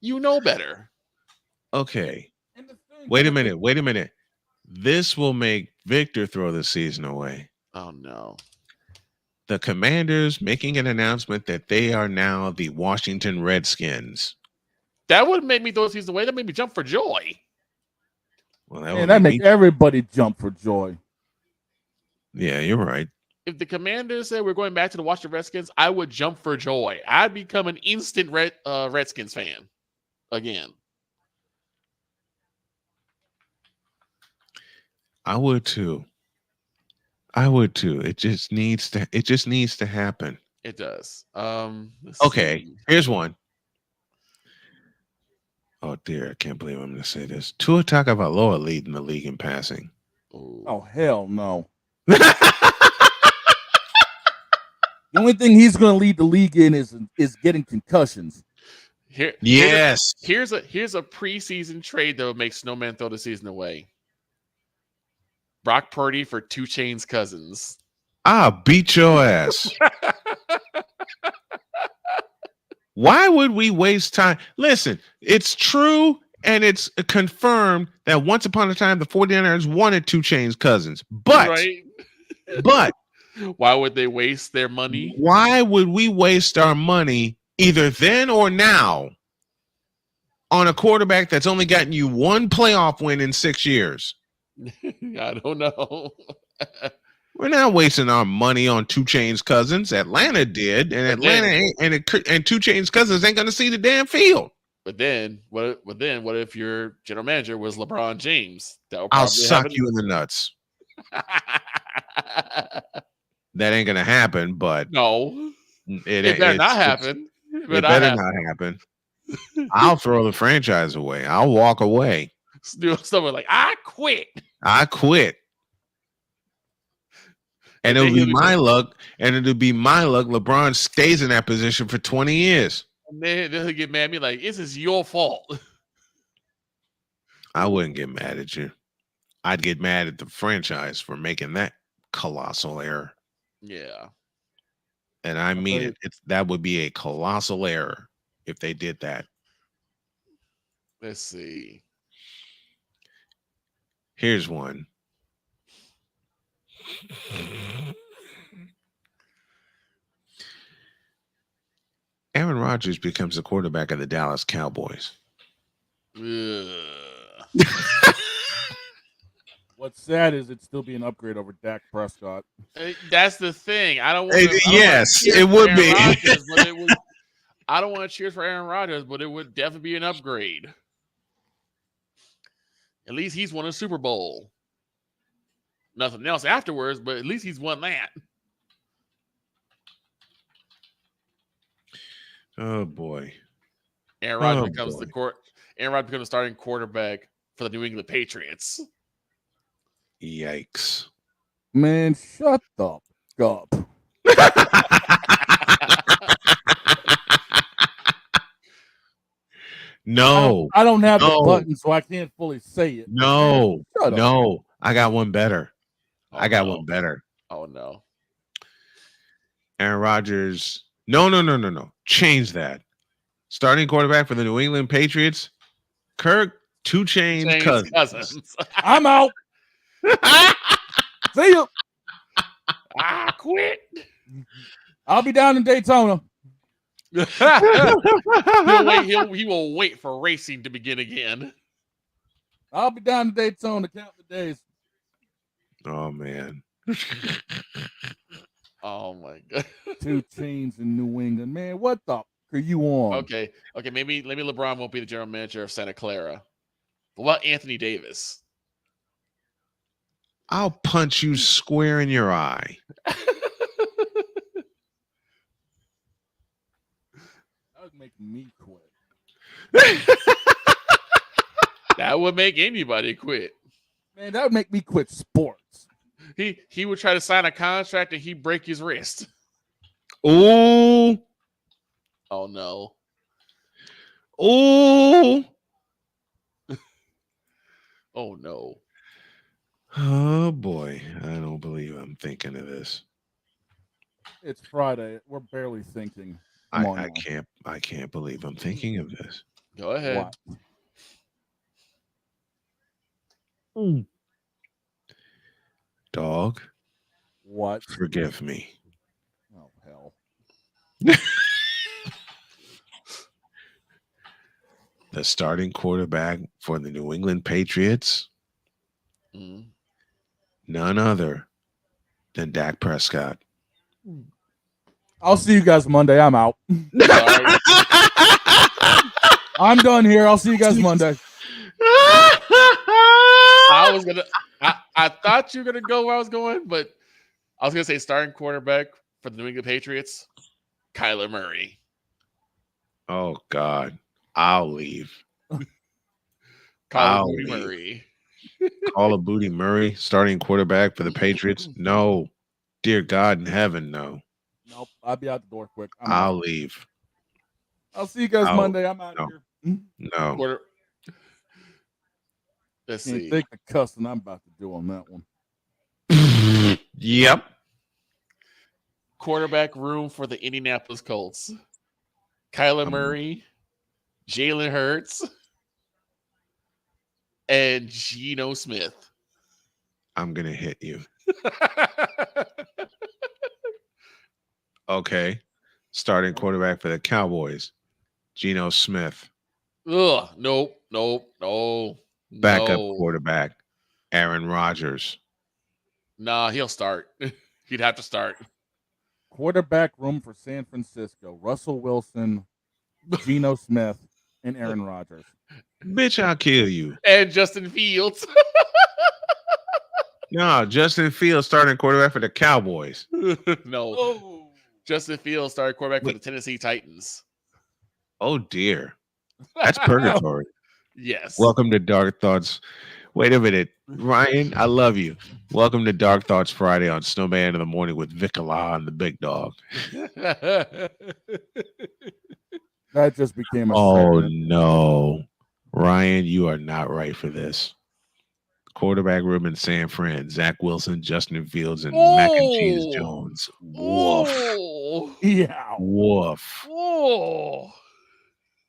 You know better. Okay. Wait a minute. This will make Victor throw the season away. Oh no. The Commanders making an announcement that they are now the Washington Redskins. That wouldn't make me throw the season away. That made me jump for joy. Well, that make everybody jump for joy. Yeah, you're right. If the Commanders said we're going back to the Washington Redskins, I would jump for joy. I'd become an instant Redskins fan again. I would too. It just needs to happen. It does. Okay, here's one. Oh dear, I can't believe I'm going to say this. Tua Tagovailoa leading the league in passing. Oh hell no. The only thing he's going to lead the league in is getting concussions. Here's a preseason trade that would make Snowman throw the season away. Brock Purdy for 2 Chainz Cousins. I'll beat your ass. Why would we waste time? Listen, it's true and it's confirmed that once upon a time the 49ers wanted 2 Chainz Cousins. But why would they waste their money? Why would we waste our money either then or now on a quarterback that's only gotten you 1 playoff win in 6 years? I don't know. We're not wasting our money on 2 Chainz Cousins. Atlanta did, and and 2 Chainz Cousins ain't going to see the damn field. But then, what if your general manager was LeBron James? I'll suck you in the nuts. That ain't going to happen. But no, it better not happen. It better not happen. I'll throw the franchise away. I'll walk away. Someone like, I quit. And it'll be my luck. LeBron stays in that position for 20 years. And then he'll get mad at me like, this is your fault. I wouldn't get mad at you. I'd get mad at the franchise for making that colossal error. Yeah. And I mean it. That would be a colossal error if they did that. Let's see. Here's one. Aaron Rodgers becomes the quarterback of the Dallas Cowboys. What's sad is it'd still be an upgrade over Dak Prescott. That's the thing. I don't want to. Yes, it would be. Rodgers, but it would. I don't want to cheer for Aaron Rodgers, but it would definitely be an upgrade. At least he's won a Super Bowl. Nothing else afterwards, but at least he's won that. Oh boy. Aaron Rodgers becomes the starting quarterback for the New England Patriots. Yikes. Man, shut the up. No. I don't have the button, so I can't fully say it. No. Shut No. up. I got one better. Oh, one better. Oh, no. Aaron Rodgers. No. Change that. Starting quarterback for the New England Patriots, Kirk 2 Chainz Cousins. I'm out. See you. Quit. I'll be down in Daytona. He will wait for racing to begin again. I'll be down in Daytona. Count the days. Oh man. Oh my god. 2 Chainz in New England. Man, what the f are you on? Okay. Maybe LeBron won't be the general manager of Santa Clara. What about Anthony Davis? I'll punch you square in your eye. That would make me quit. That would make anybody quit. Man, that would make me quit sports. He would try to sign a contract and he'd break his wrist. Ooh. Oh no. Ooh. Oh no. Oh boy. I don't believe I'm thinking of this. It's Friday. We're barely thinking. I can't believe I'm thinking of this. Go ahead. What? Dog. What? Forgive me. Oh hell. The starting quarterback for the New England Patriots. None other than Dak Prescott. I'll see you guys Monday. I'm out. I'm done here. I'll see you guys Monday. I thought you were gonna go where I was going, but I was gonna say starting quarterback for the New England Patriots, Kyler Murray. Oh God. I'll leave. Call of Booty Murray. Call of Booty Murray, starting quarterback for the Patriots. No. Dear God in heaven, no. Nope. I'll be out the door quick. I'll leave. I'll see you guys Monday. I'm out of here. No. Let's Can't see. think the cussing I'm about to do on that one. Yep. Quarterback room for the Indianapolis Colts. Kyler Murray, Jalen Hurts, and Geno Smith. I'm going to hit you. Okay. Starting quarterback for the Cowboys, Geno Smith. Ugh. Nope. Backup quarterback, Aaron Rodgers. Nah, he'll start. He'd have to start. Quarterback room for San Francisco, Russell Wilson, Geno Smith, and Aaron Rodgers. Bitch, I'll kill you. And Justin Fields. No, Justin Fields starting quarterback for the Cowboys. No. Oh. Justin Fields started quarterback for the Tennessee Titans. Oh, dear. That's purgatory. Yes. Welcome to Dark Thoughts. Wait a minute. Ryan, I love you. Welcome to Dark Thoughts Friday on Snowman in the Morning with Vic Allah and the Big Dog. That just became a segment. No. Ryan, you are not right for this. Quarterback room in San Fran, Zach Wilson, Justin Fields, and Mac and Cheese Jones. Woof. Yeah. Woof. Oh.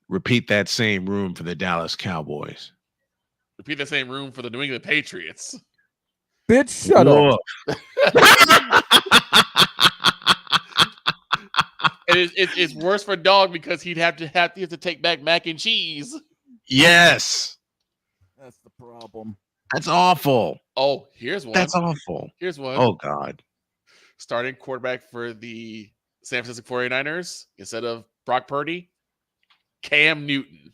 Repeat that same room for the Dallas Cowboys. be in the same room for the New England Patriots. Bitch, shut up. And it's worse for Dog because he'd have to take back mac and cheese. Yes. That's the problem. That's awful. Oh, here's one. That's awful. Here's one. Oh, God. Starting quarterback for the San Francisco 49ers instead of Brock Purdy, Cam Newton.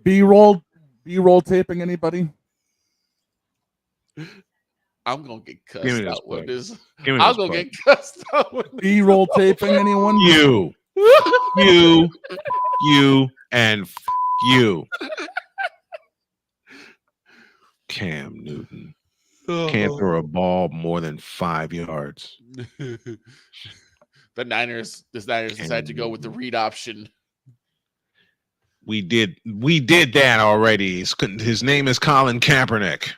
B-roll taping anybody? I'm gonna get cussed out with this. I'm gonna get cussed out with B-roll taping anyone? You, and you. Cam Newton can't throw a ball more than 5 yards. The Niners decided to go with the read option. We did that already. His name is Colin Kaepernick.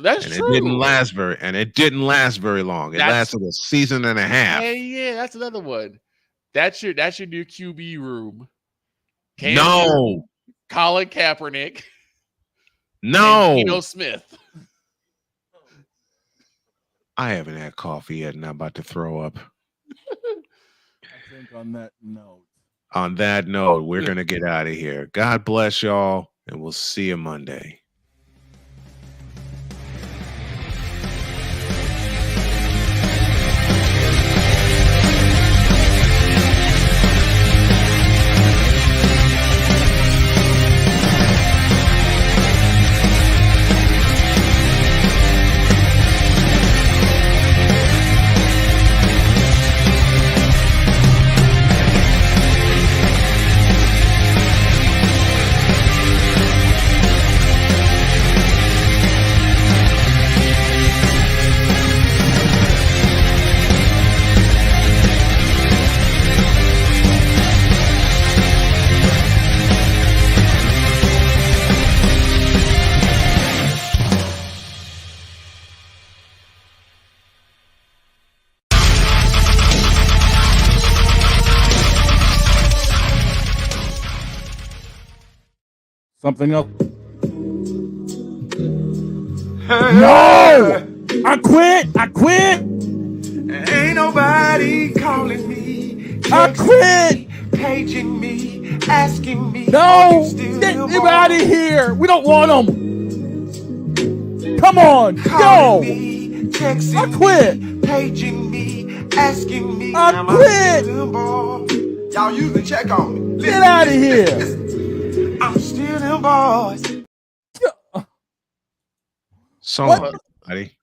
That's and true. It didn't last very long. It lasted a season and a half. Hey, yeah, that's another one. That's your new QB room. No. Colin Kaepernick. No. And Geno Smith. I haven't had coffee yet and I'm about to throw up. I think on that note, we're going to get out of here. God bless y'all, and we'll see you Monday. Something else. No! I quit! Ain't nobody calling me. I quit! Paging me, asking me. No! Get him out of here! We don't want him! Come on, go! I quit! Paging me, asking me. I quit! Y'all usually check on me. Get out of here! I'm still them boys. So, buddy.